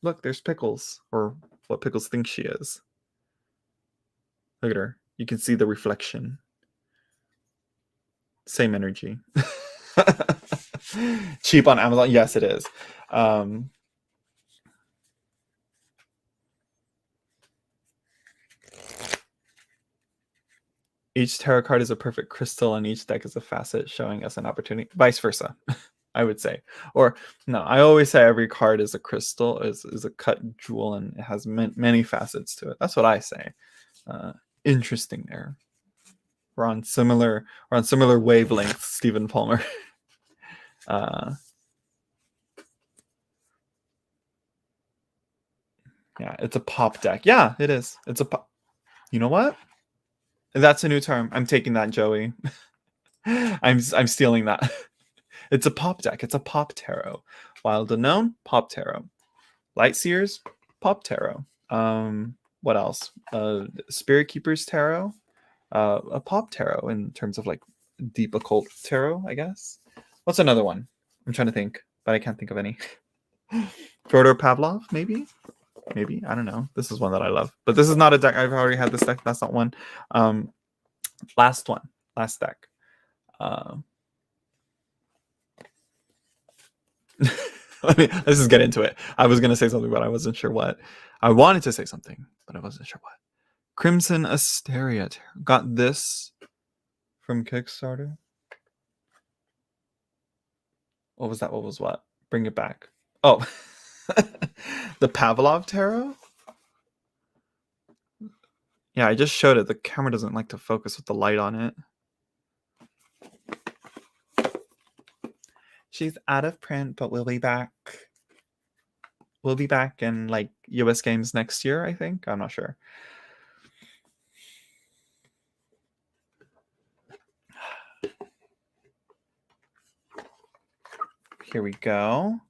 Speaker 1: Look, there's Pickles, or what Pickles thinks she is. Look at her. You can see the reflection. Same energy. Cheap on Amazon. Yes, it is. Each tarot card is a perfect crystal, and each deck is a facet showing us an opportunity. Vice versa, I would say. Or no, I always say every card is a crystal, is a cut jewel, and it has many facets to it. That's what I say. Interesting there. We're on similar wavelengths, Stephen Palmer. Yeah, it's a pop deck. Yeah, it is. It's a pop. You know what? That's a new term. I'm taking that, Joey. I'm stealing that. It's a pop deck. It's a pop tarot. Wild Unknown, pop tarot. Light Seers, pop tarot. What else? Spirit Keepers tarot, a pop tarot in terms of like deep occult tarot, I guess. What's another one? I'm trying to think, but I can't think of any. Fyodor Pavlov, maybe. I don't know. This is one that I love, but this is not a deck. I've already had this deck. That's not one. Last deck. Let's just get into it. I was gonna say something, but I wasn't sure what. I wanted to say something, but I wasn't sure what. Crimson Asteria got this from Kickstarter. What was that? What was what? Bring it back. Oh, the Pavlov Tarot. Yeah, I just showed it. The camera doesn't like to focus with the light on it. She's out of print, but we'll be back. We'll be back in like US games next year, I think. I'm not sure. Here we go.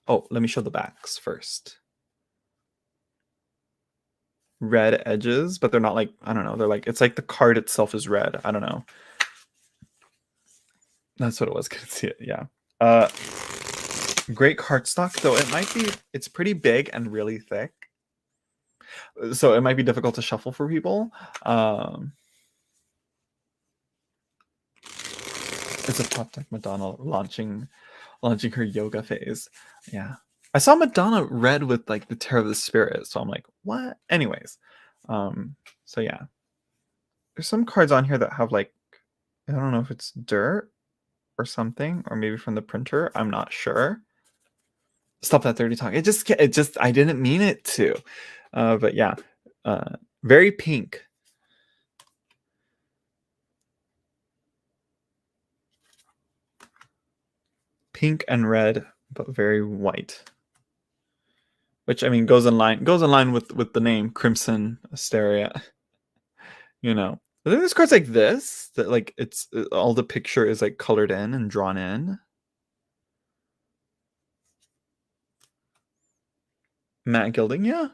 Speaker 1: Oh, let me show the backs first. Red edges, but they're not like, I don't know. They're like, it's like the card itself is red. I don't know. That's what it was. Couldn't see it. Yeah. Great cardstock, though it's pretty big and really thick. So it might be difficult to shuffle for people. It's a pop deck Madonna launching her yoga phase. Yeah. I saw Madonna red with like the Tarot of the Spirit, so I'm like, what? Anyways. So yeah. There's some cards on here that have like, I don't know if it's dirt or something, or maybe from the printer. I'm not sure. Stop that dirty talk. It just I didn't mean it to. But yeah. Very pink. Pink and red, but very white. Which I mean goes in line with the name Crimson Asteria. You know. But then there's cards like this that like it's all the picture is like colored in and drawn in. Matte gilding, yeah.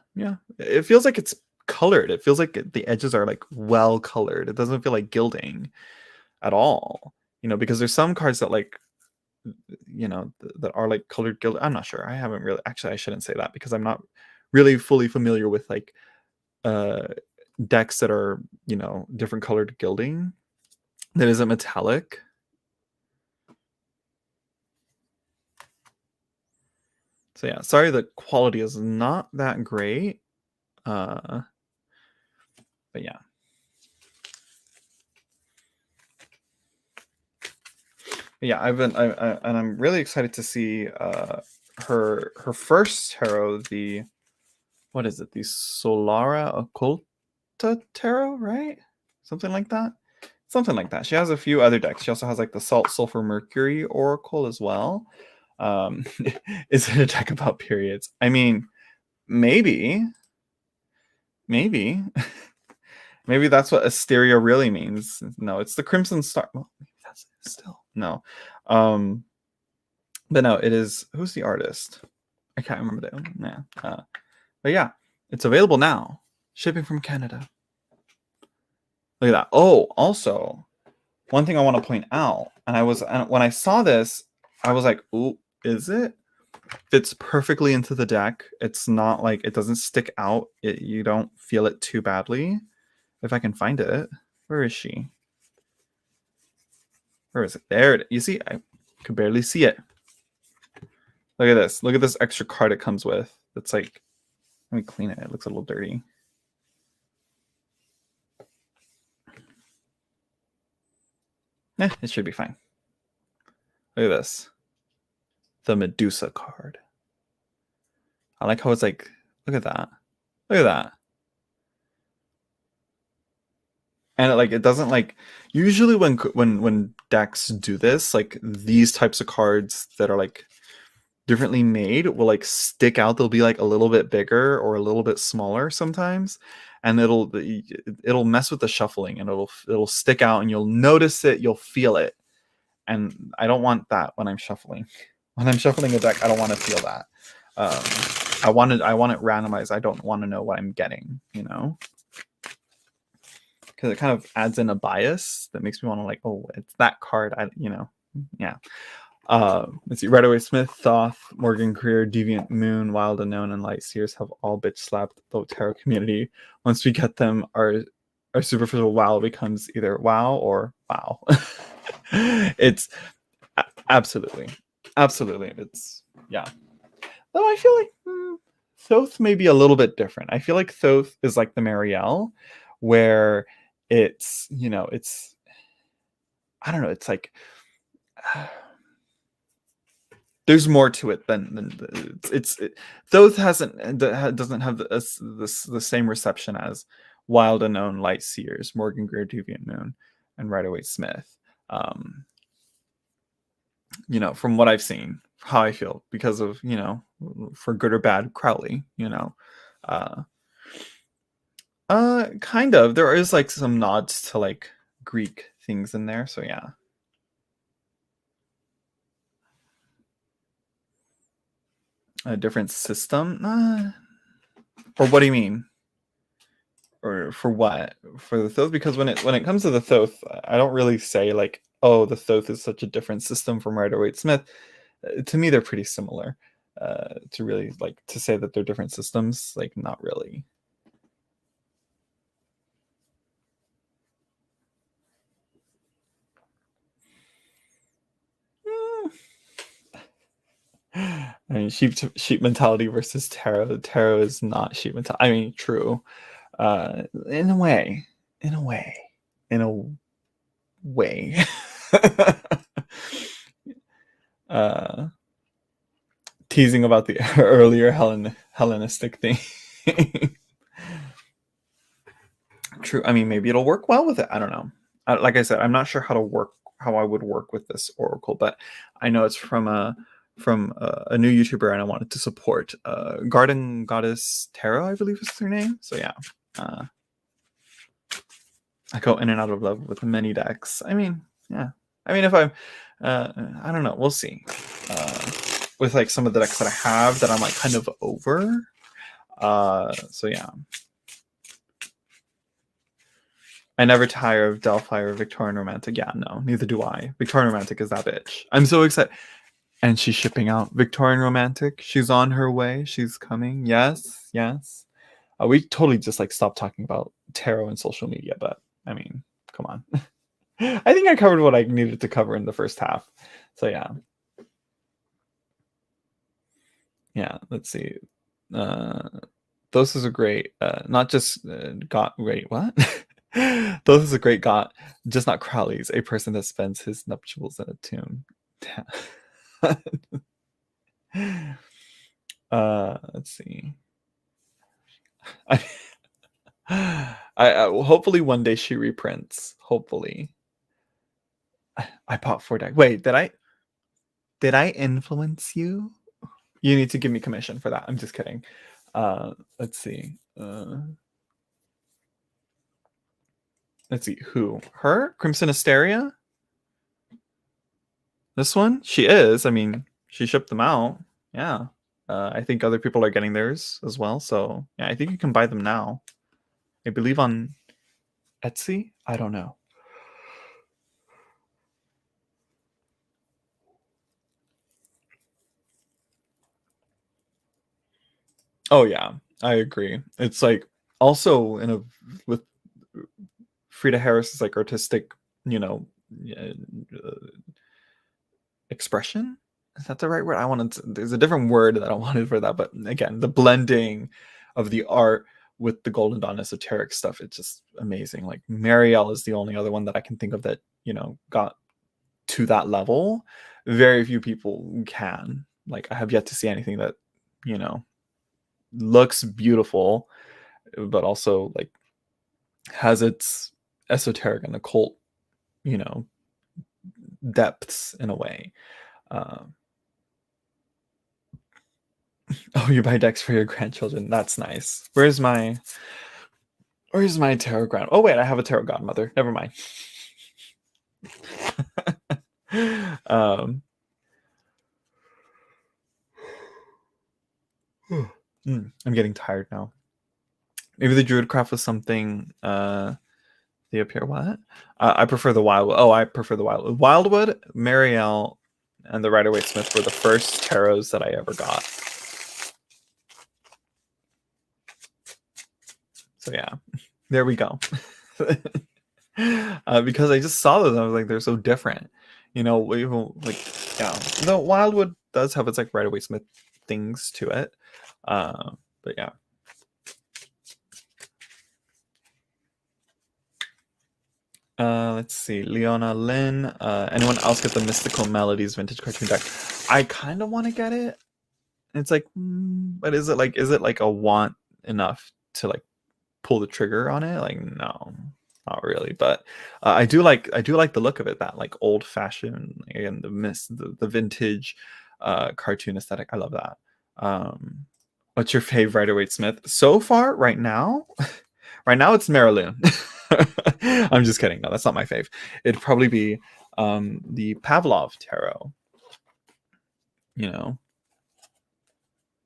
Speaker 1: It feels like it's colored. It feels like the edges are like well colored. It doesn't feel like gilding at all. You know, because there's some cards that like, you know, that are like colored gild. I'm not sure. I haven't really, actually I shouldn't say that because I'm not really fully familiar with like decks that are, you know, different colored gilding that isn't metallic. So yeah, sorry the quality is not that great. But yeah. Yeah, I'm really excited to see her first tarot, the what is it? The Solara Occulta tarot, right? Something like that. Something like that. She has a few other decks. She also has like the Salt, Sulfur, Mercury Oracle as well. Is it a deck about periods? I mean, maybe. Maybe that's what Asteria really means. No, it's the Crimson Star. Well, that's it still. No. But no, it is. Who's the artist? I can't remember that. Yeah. But yeah, it's available now. Shipping from Canada. Look at that. Oh, also, one thing I want to point out, and when I saw this, I was like, "Ooh, is it?" Fits perfectly into the deck. It's not like it doesn't stick out. You don't feel it too badly. If I can find it, where is she? Where is it? There it is. You see, I could barely see it. Look at this. Look at this extra card it comes with. It's like, let me clean it. It looks a little dirty. It should be fine. Look at this. The Medusa card. I like how it's like, look at that. Look at that. And it doesn't like, usually when decks do this, like these types of cards that are like differently made will like stick out. They'll be like a little bit bigger or a little bit smaller sometimes, and it'll mess with the shuffling, and it'll stick out, and you'll notice it, you'll feel it, and I don't want that when I'm shuffling. When I'm shuffling a deck, I don't want to feel that. I want it randomized. I don't want to know what I'm getting, you know, because it kind of adds in a bias that makes me want to like, oh, it's that card. Yeah. Let's see. Redaway Smith, Thoth, Morgan Greer, Deviant Moon, Wild Unknown, and Light Seers have all bitch slapped the tarot community. Once we get them, our superficial wow becomes either wow or wow. It's absolutely. It's yeah. Though I feel like Thoth may be a little bit different. I feel like Thoth is like the Marielle, where it's, you know, it's, I don't know, it's like there's more to it than Thoth doesn't have the same reception as Wild Unknown, Light Seers, Morgan Greer, Deviant Moon, and Rider-Waite-Smith. You know, from what I've seen, how I feel because of, you know, for good or bad, Crowley, you know. Kind of. There is like some nods to like Greek things in there, so yeah. A different system? Or what do you mean? Or for what? For the Thoth? Because when it comes to the Thoth, I don't really say like, oh, the Thoth is such a different system from Rider-Waite-Smith. To me, they're pretty similar. To really like to say that they're different systems, like not really. I mean, sheep mentality versus tarot. Tarot is not sheep mentality. I mean, true. In a way. Teasing about the earlier Hellenistic thing. True. I mean, maybe it'll work well with it. I don't know. Like I said, I'm not sure how I would work with this oracle, but I know it's from a new YouTuber, and I wanted to support Garden Goddess Tarot, I believe is their name. So yeah, I go in and out of love with many decks. I mean, yeah. I mean, if I'm, I don't know. We'll see. With like some of the decks that I have that I'm like kind of over. So yeah. I never tire of Delphi or Victorian Romantic. Yeah, no, neither do I. Victorian Romantic is that bitch. I'm so excited. And she's shipping out Victorian Romantic. She's on her way. She's coming. Yes. We totally just like stopped talking about tarot and social media, but I mean, come on. I think I covered what I needed to cover in the first half. So yeah. Yeah, let's see. Those is a great, not just wait, what? Those is a great got, just not Crowley's, a person that spends his nuptials in a tomb. Let's see. I hopefully one day she reprints. Hopefully. I bought 4 decks. Wait, did I influence you? You need to give me commission for that. I'm just kidding. Let's see. Let's see. Who? Her? Crimson Hysteria? This one? She is. I mean, she shipped them out. Yeah. I think other people are getting theirs as well. So yeah, I think you can buy them now. I believe on Etsy. I don't know. Oh yeah, I agree. It's like also with Frida Harris's like artistic, you know, expression. Is that the right word? There's a different word that I wanted for that, but again, the blending of the art with the Golden Dawn esoteric stuff, it's just amazing. Like Marielle is the only other one that I can think of that, you know, got to that level. Very few people can. Like I have yet to see anything that, you know, looks beautiful, but also like has its esoteric and occult, you know, depths in a way. Oh, you buy decks for your grandchildren. That's nice. Where's my tarot grand? Oh wait, I have a tarot godmother. Never mind. I'm getting tired now. Maybe the Druidcraft was something. They appear what? I prefer the Wildwood. Oh, I prefer the Wildwood. Wildwood, Marielle, and the Rider-Waite-Smith were the first tarots that I ever got. So yeah, there we go. Because I just saw those, I was like, they're so different. You know, even like yeah, the Wildwood does have its like Rider-Waite-Smith things to it. But yeah. Let's see. Leona Lynn. Anyone else get the Mystical Melodies vintage cartoon deck? I kind of want to get it. It's like, but is it like a want enough to like pull the trigger on it? Like, no, not really. But I do like the look of it. That like old fashioned and the vintage cartoon aesthetic. I love that. What's your favorite Rider-Waite Smith so far? Right now, right now it's Marillum. I'm just kidding. No, that's not my fave. It'd probably be the Pavlov Tarot. You know,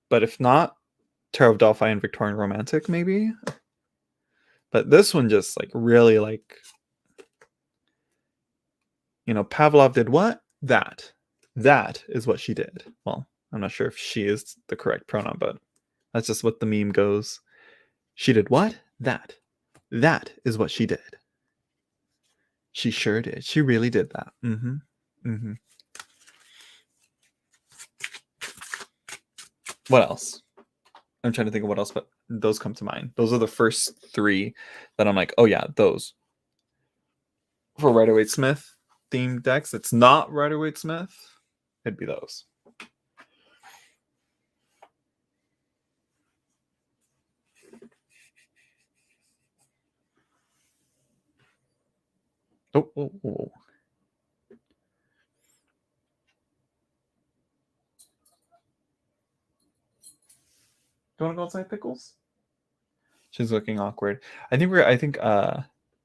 Speaker 1: but if not, Tarot of Delphi and Victorian Romantic, maybe. But this one just like really like, you know, Pavlov did what? That. That is what she did. Well, I'm not sure if she is the correct pronoun, but that's just what the meme goes. She did what? That. That is what she did. She sure did. She really did that. Mm-hmm. Mm-hmm. What else? I'm trying to think of what else, but those come to mind. Those are the first three that I'm like, oh yeah, those. For Rider-Waite Smith themed decks, it's not Rider-Waite Smith. It'd be those. Oh, oh, oh. Do you want to go outside, Pickles? She's looking awkward. I think we're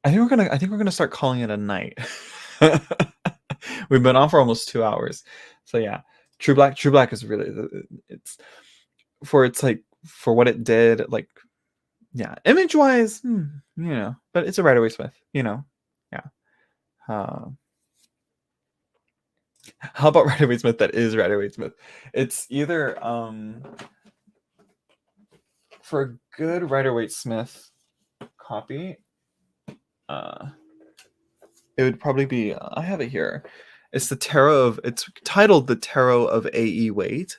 Speaker 1: gonna start calling it a night. We've been on for almost 2 hours. So yeah. True Black is really it's like for what it did, like yeah, image wise, you know, but it's a Rider-Waite Smith, you know. Yeah. How about Rider-Waite Smith that is Rider-Waite Smith? It's either for a good Rider-Waite Smith copy, it would probably be I have it here. It's it's titled the Tarot of A.E. Waite.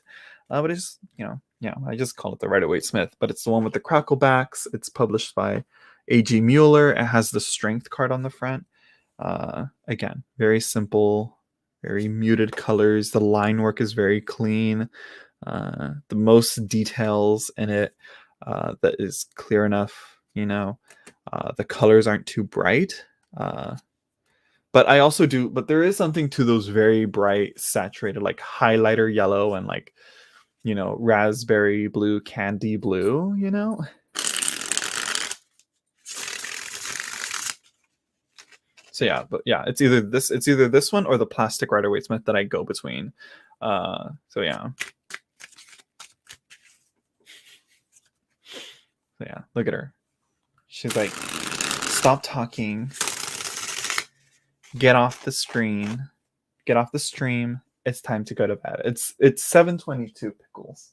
Speaker 1: But it's, you know, yeah, I just call it the Rider-Waite Smith, but it's the one with the crackle-backs. It's published by A.G. Mueller. It has the strength card on the front. Again, very simple, very muted colors. The line work is very clean. The most details in it that is clear enough, you know. The colors aren't too bright. But I also do, but there is something to those very bright, saturated, like highlighter yellow and like, you know, raspberry blue, candy blue, you know? So yeah, but yeah, it's either this one or the plastic Rider-Waite Smith that I go between. So yeah. So yeah, look at her. She's like, stop talking. Get off the screen. Get off the stream. It's time to go to bed. It's 7:22, Pickles.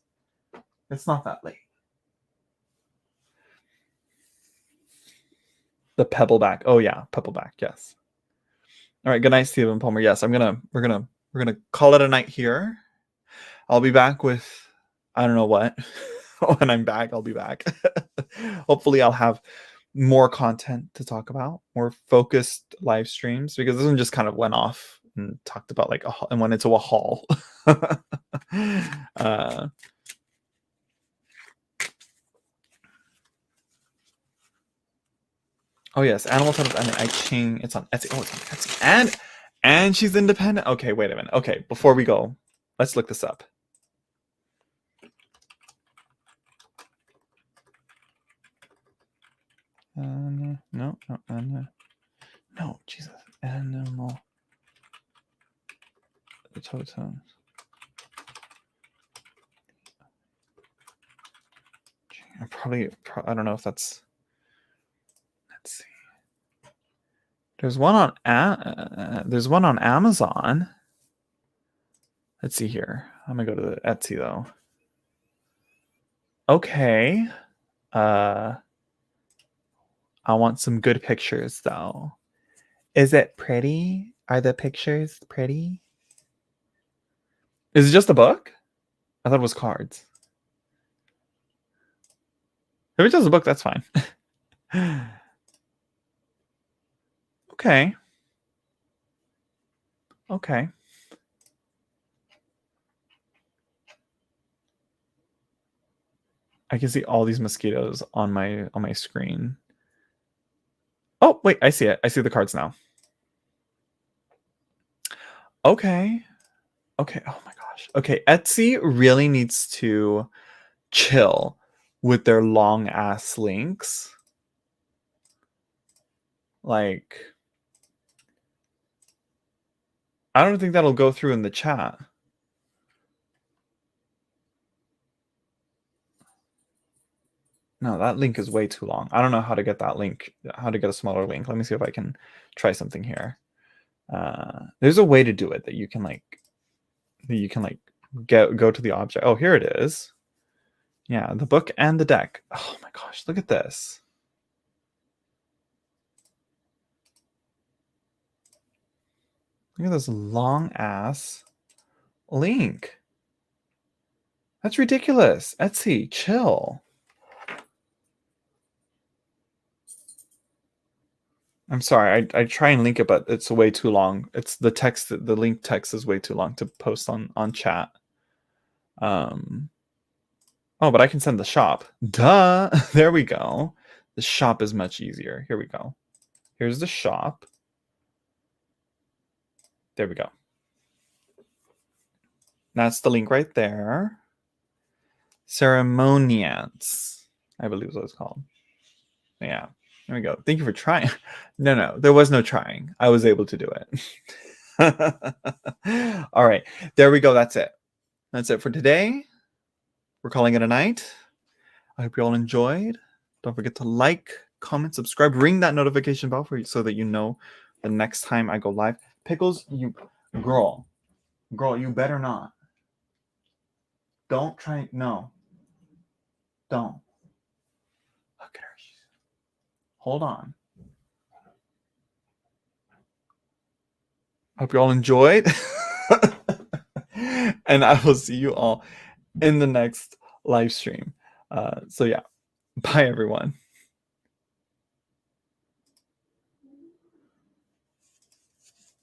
Speaker 1: It's not that late. The Pebbleback. Oh yeah, Pebbleback. Yes. All right. Good night, Stephen Palmer. Yes, we're gonna call it a night here. I'll be back with I don't know what. When I'm back, I'll be back. Hopefully, I'll have more content to talk about, more focused live streams, because this one just kind of went off and talked about like and went into a haul. Oh yes, Animal Tunnels and I Ching. It's on Etsy. Oh, it's on Etsy. And she's independent. Okay, wait a minute. Okay, before we go, let's look this up. No, Jesus. Animal Totems. I don't know if that's. Let's see. There's one on Amazon. Let's see here. I'm gonna go to the Etsy though. Okay. I want some good pictures though. Is it pretty? Are the pictures pretty? Is it just a book? I thought it was cards. If it's just a book, that's fine. Okay. Okay. I can see all these mosquitoes on my screen. Oh, wait, I see it. I see the cards now. Okay. Okay. Oh my gosh. Okay, Etsy really needs to chill with their long ass links. Like, I don't think that'll go through in the chat. No, that link is way too long. I don't know how to get that link, how to get a smaller link. Let me see if I can try something here. There's a way to do it that you can like go to the object. Oh, here it is. Yeah, the book and the deck. Oh my gosh, look at this. Look at this long ass link. That's ridiculous. Etsy, chill. I'm sorry. I try and link it, but it's way too long. It's the text. The link text is way too long to post on chat. Oh, but I can send the shop. Duh. There we go. The shop is much easier. Here we go. Here's the shop. There we go. That's the link right there. Ceremoniance, I believe is what it's called. Yeah. There we go. Thank you for trying. No, there was no trying. I was able to do it. All right. There we go. That's it. That's it for today. We're calling it a night. I hope you all enjoyed. Don't forget to like, comment, subscribe, ring that notification bell for you so that you know the next time I go live. Pickles, you girl, you better not. Don't try. No. Don't. Look at her. Hold on. Hope you all enjoyed. And I will see you all in the next live stream. So yeah, bye everyone.